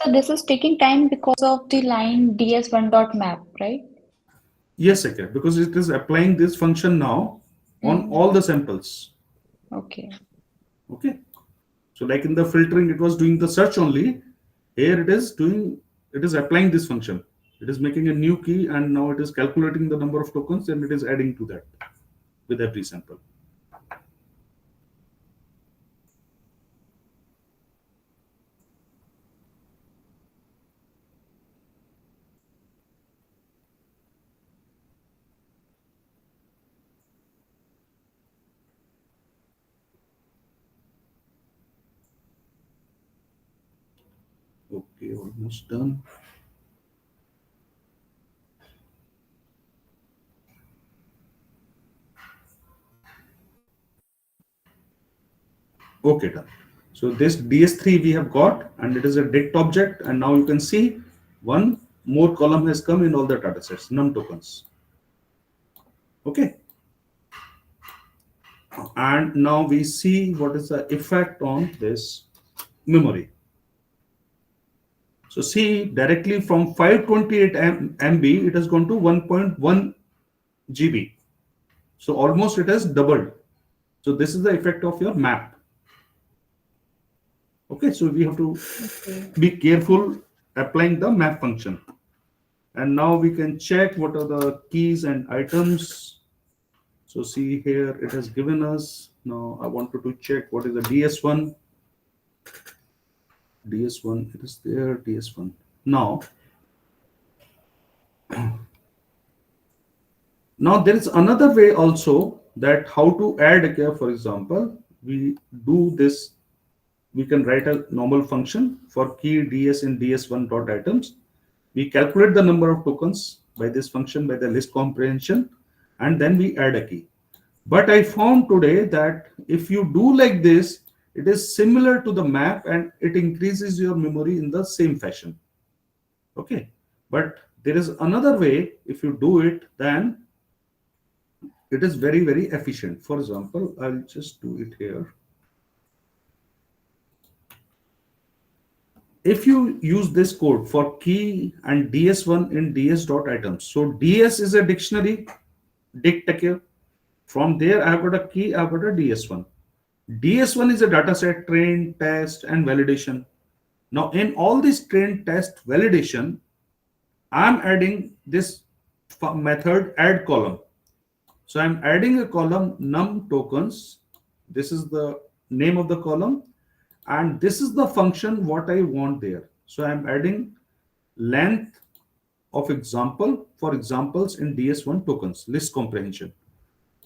So this is taking time because of the line ds1.map, right? Yes, okay, because it is applying this function now on all the samples. Okay. Okay. So like in the filtering, it was doing the search only. Here it is applying this function. It is making a new key and now it is calculating the number of tokens and it is adding to that with every sample. Okay, almost done. Okay, done. So this DS3 we have got and it is a dict object and now you can see one more column has come in all the datasets, num tokens. Okay. And now we see what is the effect on this memory. So see directly from 528 MB, it has gone to 1.1 GB. So almost it has doubled. So this is the effect of your map. Okay, so we have to be careful applying the map function. And now we can check what are the keys and items. So see here, it has given us. Now I wanted to check what is the DS1. DS1, it is there, DS1. Now there is another way also that how to add a key. For example, we do this. We can write a normal function for key ds in ds1 dot items. We calculate the number of tokens by this function by the list comprehension, and then we add a key. But I found today that if you do like this, it is similar to the map and it increases your memory in the same fashion. Okay, but there is another way. If you do it, then it is very, very efficient. For example, I'll just do it here. If you use this code for key and ds1 in ds.items, so ds is a dictionary, dict here. From there, I have got a key, I have got a ds1. ds1 is a data set, train, test, and validation. Now, in all this train, test, validation, I'm adding this method add column. So I'm adding a column num tokens. This is the name of the column. And this is the function what I want there. So I'm adding length of example for examples in ds1 tokens, list comprehension.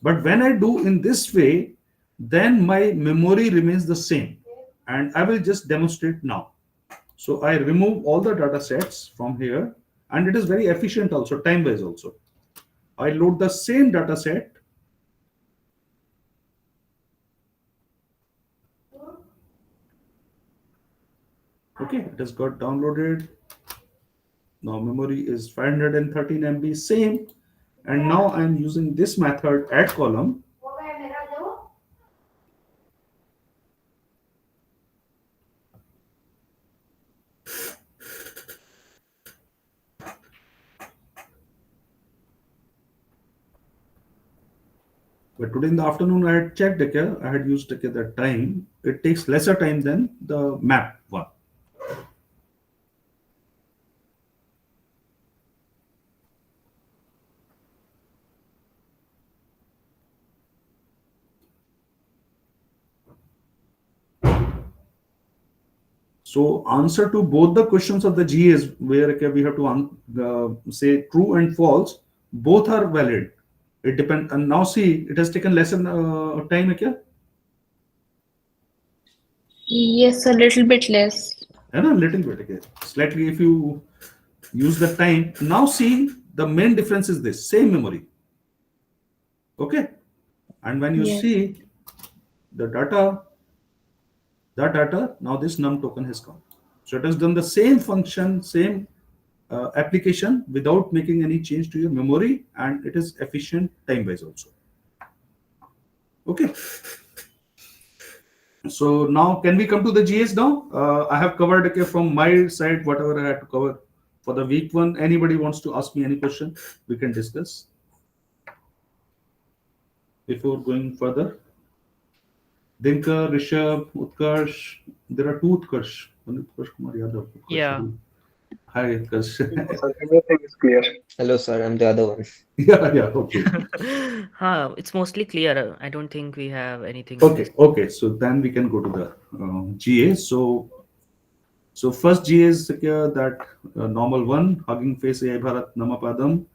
But when I do in this way, then my memory remains the same. And I will just demonstrate now. So I remove all the data sets from here. And it is very efficient also, time-wise also. I load the same data set. Okay, it has got downloaded. Now memory is 513 MB, same. And now I'm using this method add column. But today in the afternoon, I had checked I had used that time. It takes lesser time than the map one. So answer to both the questions of the GS where we have to say true and false, both are valid. It depends. And now see, it has taken lesser time. Yes, a little bit less. and a little bit again. Slightly, if you use the time. Now see, the main difference is this, same memory. Okay. And when you Yes. see the data, now this num token has come. So it has done the same function, same application without making any change to your memory, and it is efficient time-wise also. Okay. So now can we come to the GS now? I have covered, okay, from my side whatever I had to cover for the week one. Anybody wants to ask me any question, we can discuss before going further. Dinkar, Rishabh, Utkarsh. There are two Utkarsh. One Utkarsh Kumar Yadav. Utkarsh Yeah. Aru. Hi, Utkarsh. No, sir, everything is clear. Hello, sir. I'm the other one. Yeah, okay. It's mostly clear. I don't think we have anything. Okay. So then we can go to the GA. So first GA is that normal one, Hugging Face AI Bharat Namapadam.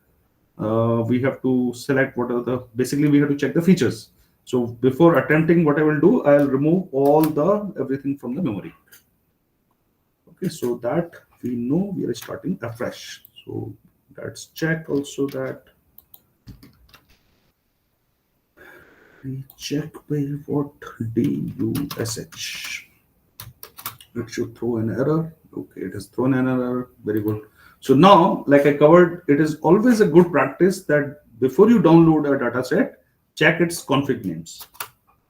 We have to select what are the, basically we have to check the features. So before attempting what I will do, I'll remove all the everything from the memory. Okay, so that we know we are starting afresh. So let's check also that we check by what DUSH. It should throw an error. Okay, it has thrown an error. Very good. So now, like I covered, it is always a good practice that before you download a data set, check its config names.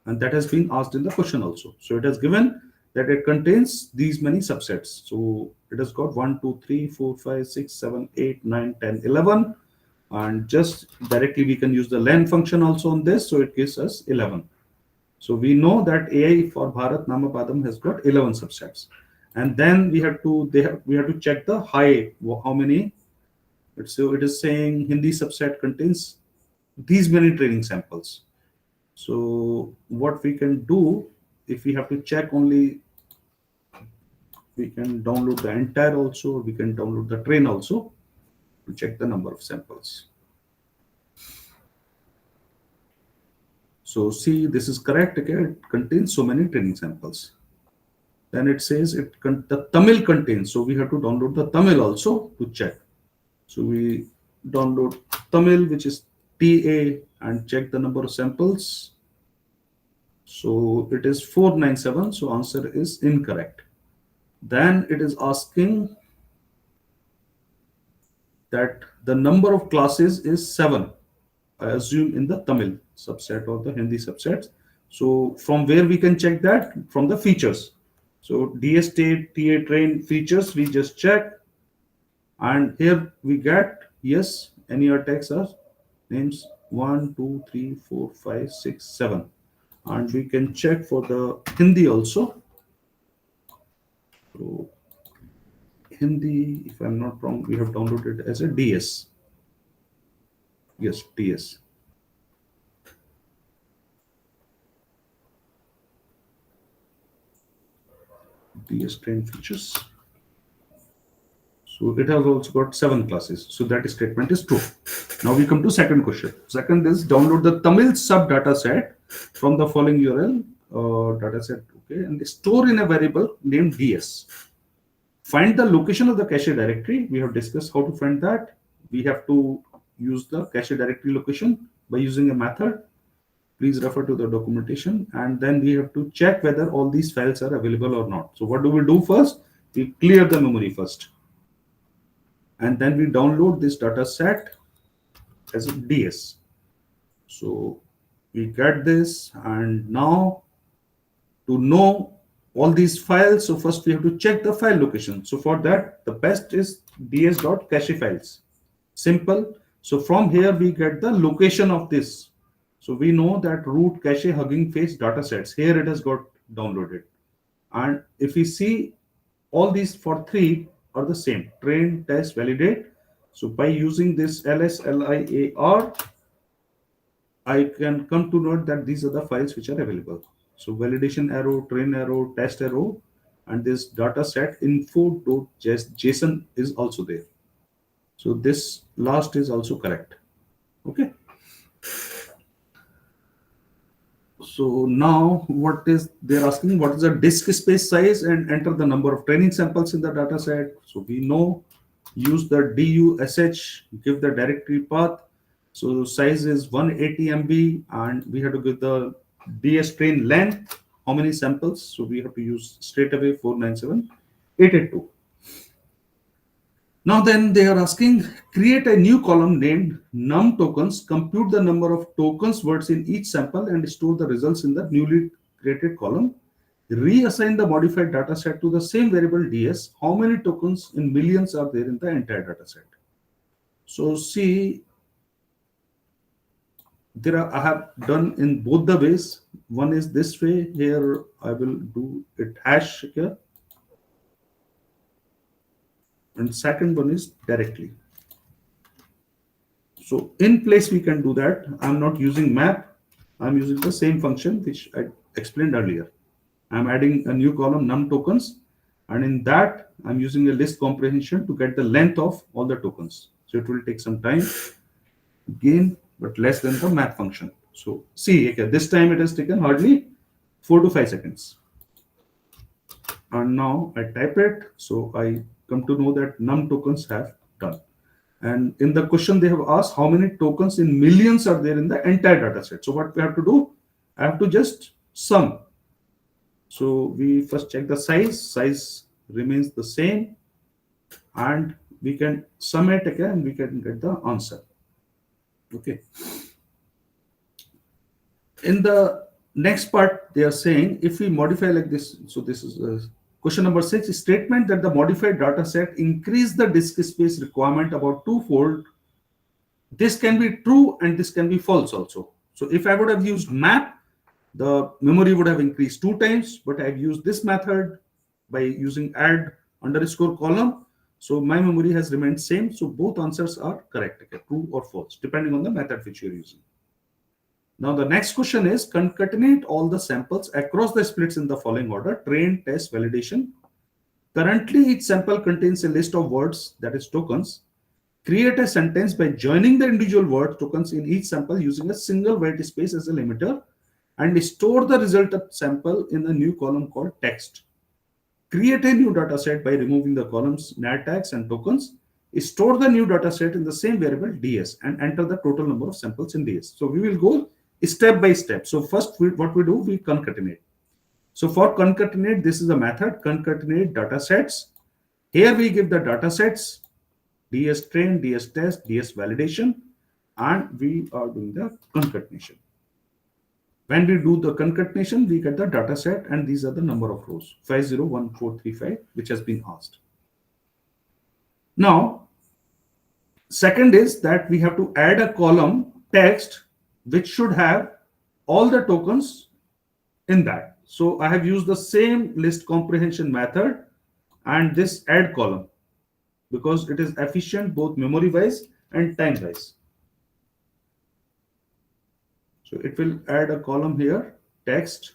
And that has been asked in the question also. So it has given that it contains these many subsets. So it has got 1, 2, 3, 4, 5, 6, 7, 8, 9, 10, 11. And just directly we can use the len function also on this. So it gives us 11. So we know that AI for Bharat Namapadam has got 11 subsets. And then we have to check the high, how many. So it is saying Hindi subset contains these many training samples. So what we can do, if we have to check only, we can download the entire also, we can download the train also to check the number of samples. So see, this is correct. Okay, it contains so many training samples. Then it says the Tamil contains. So we have to download the Tamil also to check. So we download Tamil, which is TA, and check the number of samples. So it is 497. So answer is incorrect. Then it is asking that the number of classes is 7. I assume in the Tamil subset or the Hindi subsets. So from where we can check that? From the features. So DS TA train features, we just check. And here we get, yes, NER tags are names 1, 2, 3, 4, 5, 6, 7. And we can check for the Hindi also. So Hindi, if I'm not wrong, we have downloaded as a DS. Yes, DS. DS train features. So it has also got 7 classes. So that statement is true. Now we come to second question. Second is download the Tamil sub data set from the following URL data set. Okay, and store in a variable named DS. Find the location of the cache directory. We have discussed how to find that. We have to use the cache directory location by using a method. Please refer to the documentation. And then we have to check whether all these files are available or not. So what do we do first? We clear the memory first. And then we download this data set as a DS. So we get this, and now to know all these files, so first we have to check the file location. So for that, the best is ds.cache files. Simple. So from here we get the location of this. So we know that root cache Hugging Face datasets. Here it has got downloaded. And if we see all these for 3 are the same: train, test, validate. So by using this LSLIAR, I can come to note that these are the files which are available. So validation arrow, train arrow, test arrow, and this data set info.json is also there. So this last is also correct. Okay. So now what is they're asking, what is the disk space size, and enter the number of training samples in the data set. So we know, use the DUSH, give the directory path. So size is 180 MB, and we have to give the DS train length, how many samples. So we have to use straight away 497,882. Now then they are asking, create a new column named num tokens, compute the number of tokens words in each sample and store the results in the newly created column. Reassign the modified data set to the same variable ds. How many tokens in millions are there in the entire data set? So see, I have done in both the ways. One is this way. Here I will do it hash here. And second one is directly. So in place we can do that. I'm not using map. I'm using the same function which I explained earlier. I'm adding a new column num tokens, and in that I'm using a list comprehension to get the length of all the tokens. So it will take some time again, but less than the map function. So see, okay, this time it has taken hardly 4 to 5 seconds. And now I type it. So I come to know that num tokens have done. And in the question, they have asked how many tokens in millions are there in the entire data set. So what we have to do, I have to just sum. So we first check the size remains the same, and we can sum it again and we can get the answer. Okay. In the next part, they are saying if we modify like this, so this is question number 6, statement that the modified data set increase the disk space requirement about twofold. This can be true and this can be false also. So if I would have used map, the memory would have increased 2 times, but I've used this method by using add underscore column. So my memory has remained same. So both answers are correct, okay, true or false, depending on the method which you're using. Now the next question is concatenate all the samples across the splits in the following order: train, test, validation. Currently, each sample contains a list of words, that is tokens. Create a sentence by joining the individual word tokens in each sample using a single white space as a limiter, and store the result of sample in a new column called text. Create a new data set by removing the columns NAT tags and tokens. Store the new data set in the same variable ds and enter the total number of samples in ds. So we will go step by step. So first, what we do, we concatenate. So for concatenate, this is a method, concatenate data sets. Here we give the data sets, ds train, ds test, ds validation, and we are doing the concatenation. When we do the concatenation, we get the data set, and these are the number of rows, 501435, which has been asked. Now, second is that we have to add a column text which should have all the tokens in that. So I have used the same list comprehension method and this add column because it is efficient both memory wise and time wise. So it will add a column here, text.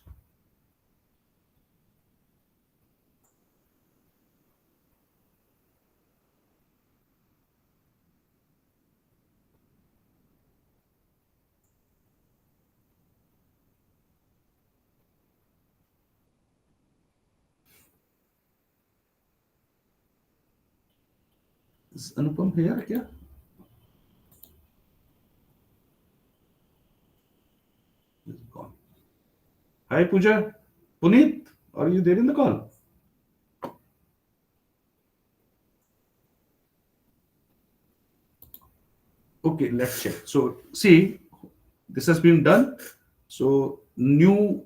Is Anupam here? Yeah. Gone. Hi Pooja. Puneet, are you there in the call? Okay, let's check. So see, this has been done. So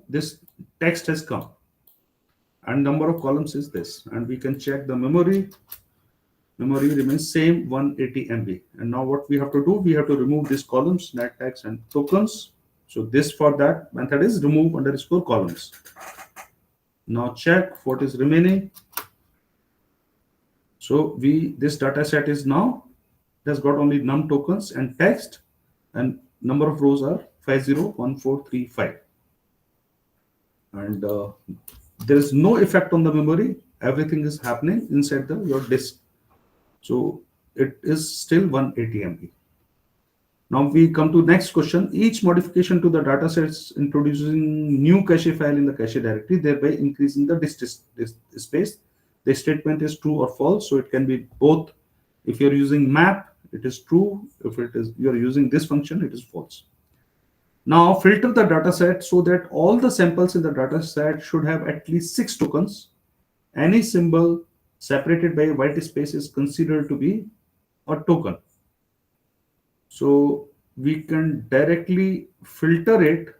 this text has come and number of columns is this, and we can check the memory remains same, 180 MB. And now what we have to do, we have to remove these columns, NAT tags and tokens. So this for that method is remove underscore columns. Now check what is remaining. So this data set is now, it has got only num tokens and text, and number of rows are 501435. And there is no effect on the memory. Everything is happening inside your disk. So it is still 180 MB. Now we come to next question. Each modification to the datasets introducing new cache file in the cache directory, thereby increasing the disk space. The statement is true or false, so it can be both. If you're using map, it is true. If it is you're using this function, it is false. Now filter the dataset so that all the samples in the dataset should have at least 6 tokens. Any symbol separated by a white space is considered to be a token. So we can directly filter it.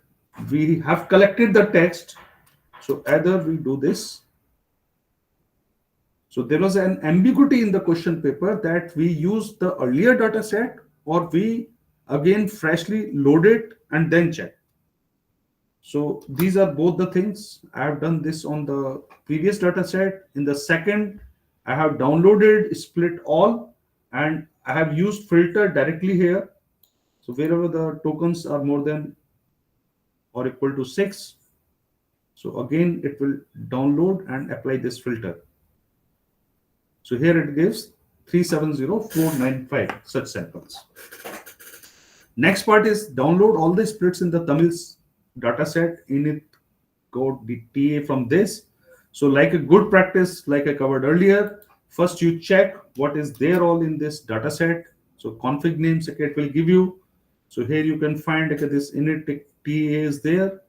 We have collected the text. So either we do this. So there was an ambiguity in the question paper that we use the earlier data set or we again freshly load it and then check. So these are both the things. I have done this on the previous data set. In the second, I have downloaded split all and I have used filter directly here. So wherever the tokens are more than or equal to 6, so again it will download and apply this filter. So here it gives 370495 such samples. Next part is download all the splits in the Tamil dataset init code TA from this. So like a good practice, like I covered earlier, first you check what is there all in this dataset. So config name secret will give you. So here you can find this init TA is there.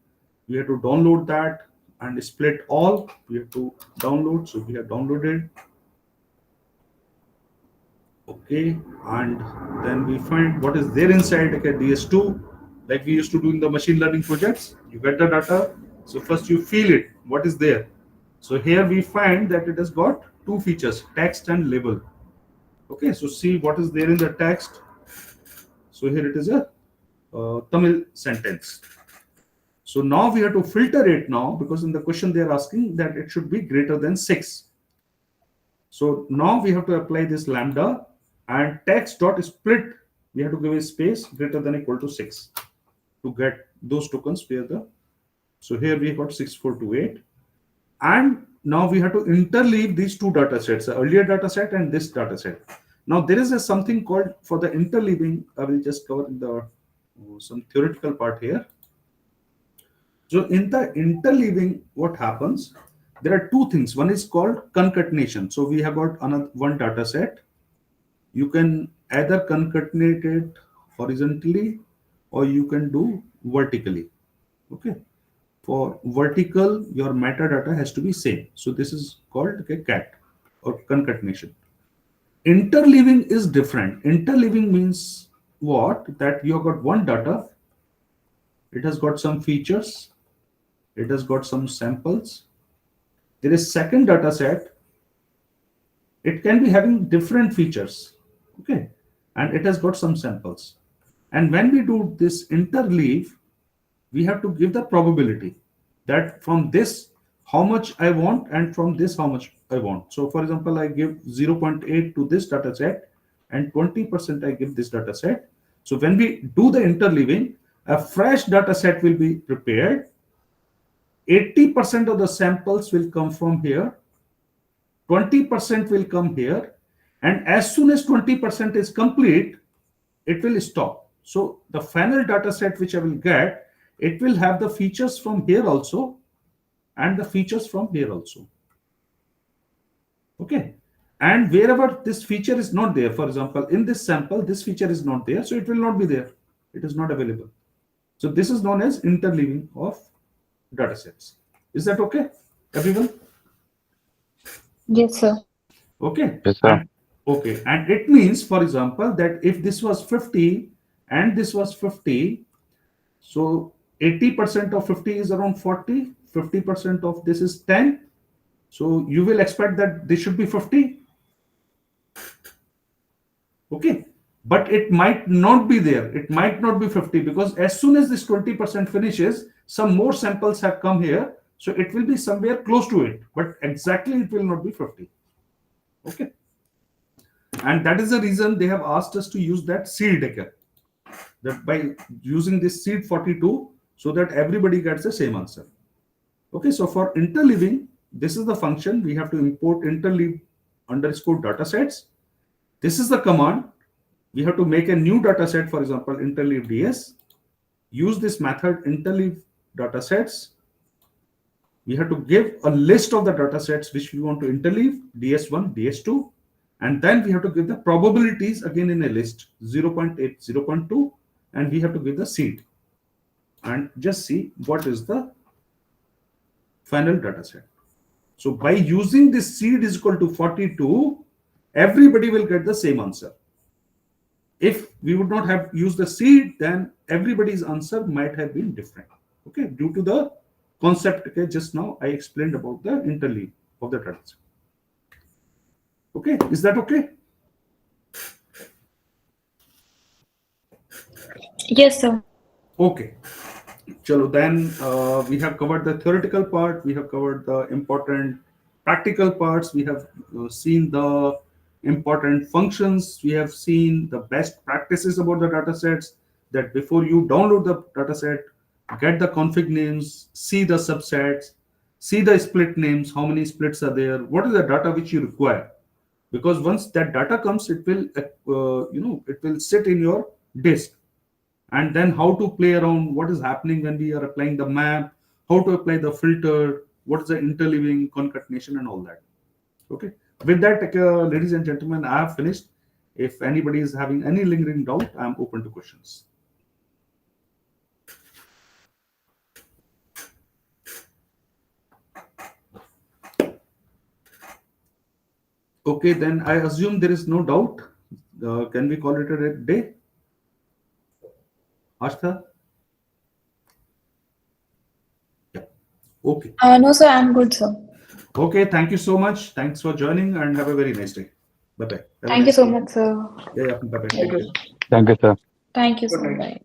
We have to download that and split all. We have to download. So we have downloaded. Okay, and then we find what is there inside DS2, like we used to do in the machine learning projects. You get the data. So first you feel it, what is there. So here we find that it has got two features, text and label. Okay, so see what is there in the text. So here it is a Tamil sentence. So now we have to filter it now because in the question they are asking that it should be greater than 6. So now we have to apply this lambda and text dot split. We have to give a space greater than equal to 6 to get those tokens where the. So here we got 6428. And now we have to interleave these two data sets, the earlier data set and this data set. Now there is something called for the interleaving. I will just cover the some theoretical part here. So in the interleaving, what happens? There are two things. One is called concatenation. So we have got another one data set. You can either concatenate it horizontally or you can do vertically. Okay. For vertical, your metadata has to be same. So this is called cat or concatenation. Interleaving is different. Interleaving means what? That you have got one data. It has got some features. It has got some samples. There is second data set. It can be having different features. Okay. And it has got some samples. And when we do this interleave, we have to give the probability that from this how much I want and from this how much I want. So for example, I give 0.8 to this data set and 20% I give this data set. So when we do the interleaving, a fresh data set will be prepared. 80% of the samples will come from here. 20% will come here. And as soon as 20% is complete, it will stop. So the final data set which I will get, it will have the features from here also and the features from here also. Okay. And wherever this feature is not there, for example, in this sample, this feature is not there, so it will not be there. It is not available. So this is known as interleaving of data sets. Is that okay, everyone? Yes, sir. Okay. Yes, sir. Okay. And it means, for example, that if this was 50 and this was 50, so 80% of 50 is around 40, 50% of this is 10. So you will expect that this should be 50. Okay. But it might not be there. It might not be 50 because as soon as this 20% finishes, some more samples have come here. So it will be somewhere close to it, but exactly it will not be 50. Okay. And that is the reason they have asked us to use that seed decker. That by using this seed 42 so that everybody gets the same answer. Okay, so for interleaving, this is the function. We have to import interleave underscore datasets. This is the command. we have to make a new data set, for example, interleave DS, use this method interleave datasets. We have to give a list of the datasets which we want to interleave, DS1, DS2, and then we have to give the probabilities again in a list, 0.8, 0.2, and we have to give the seed. And just see what is the final dataset. So by using this seed is equal to 42, everybody will get the same answer. If we would not have used the seed, then everybody's answer might have been different. Okay, due to the concept, okay, just now I explained about the interleave of the data set. Okay, is that okay? Yes, sir. Okay. Chalo, then we have covered the theoretical part, we have covered the important practical parts, we have seen the important functions, we have seen the best practices about the datasets, that before you download the dataset, get the config names, see the subsets, see the split names, how many splits are there, what is the data which you require. Because once that data comes, it will, it will sit in your disk. And then how to play around, what is happening when we are applying the map, how to apply the filter, what is the interleaving, concatenation, and all that. Okay. With that, ladies and gentlemen, I have finished. If anybody is having any lingering doubt, I am open to questions. Okay, then I assume there is no doubt. Can we call it a day? Ashta? Yeah. Okay. No, sir, I'm good, sir. Okay, thank you so much. Thanks for joining and have a very nice day. Bye-bye. Thank you so much, sir. Yeah, bye-bye. Thank you, sir. Thank you, sir. Bye.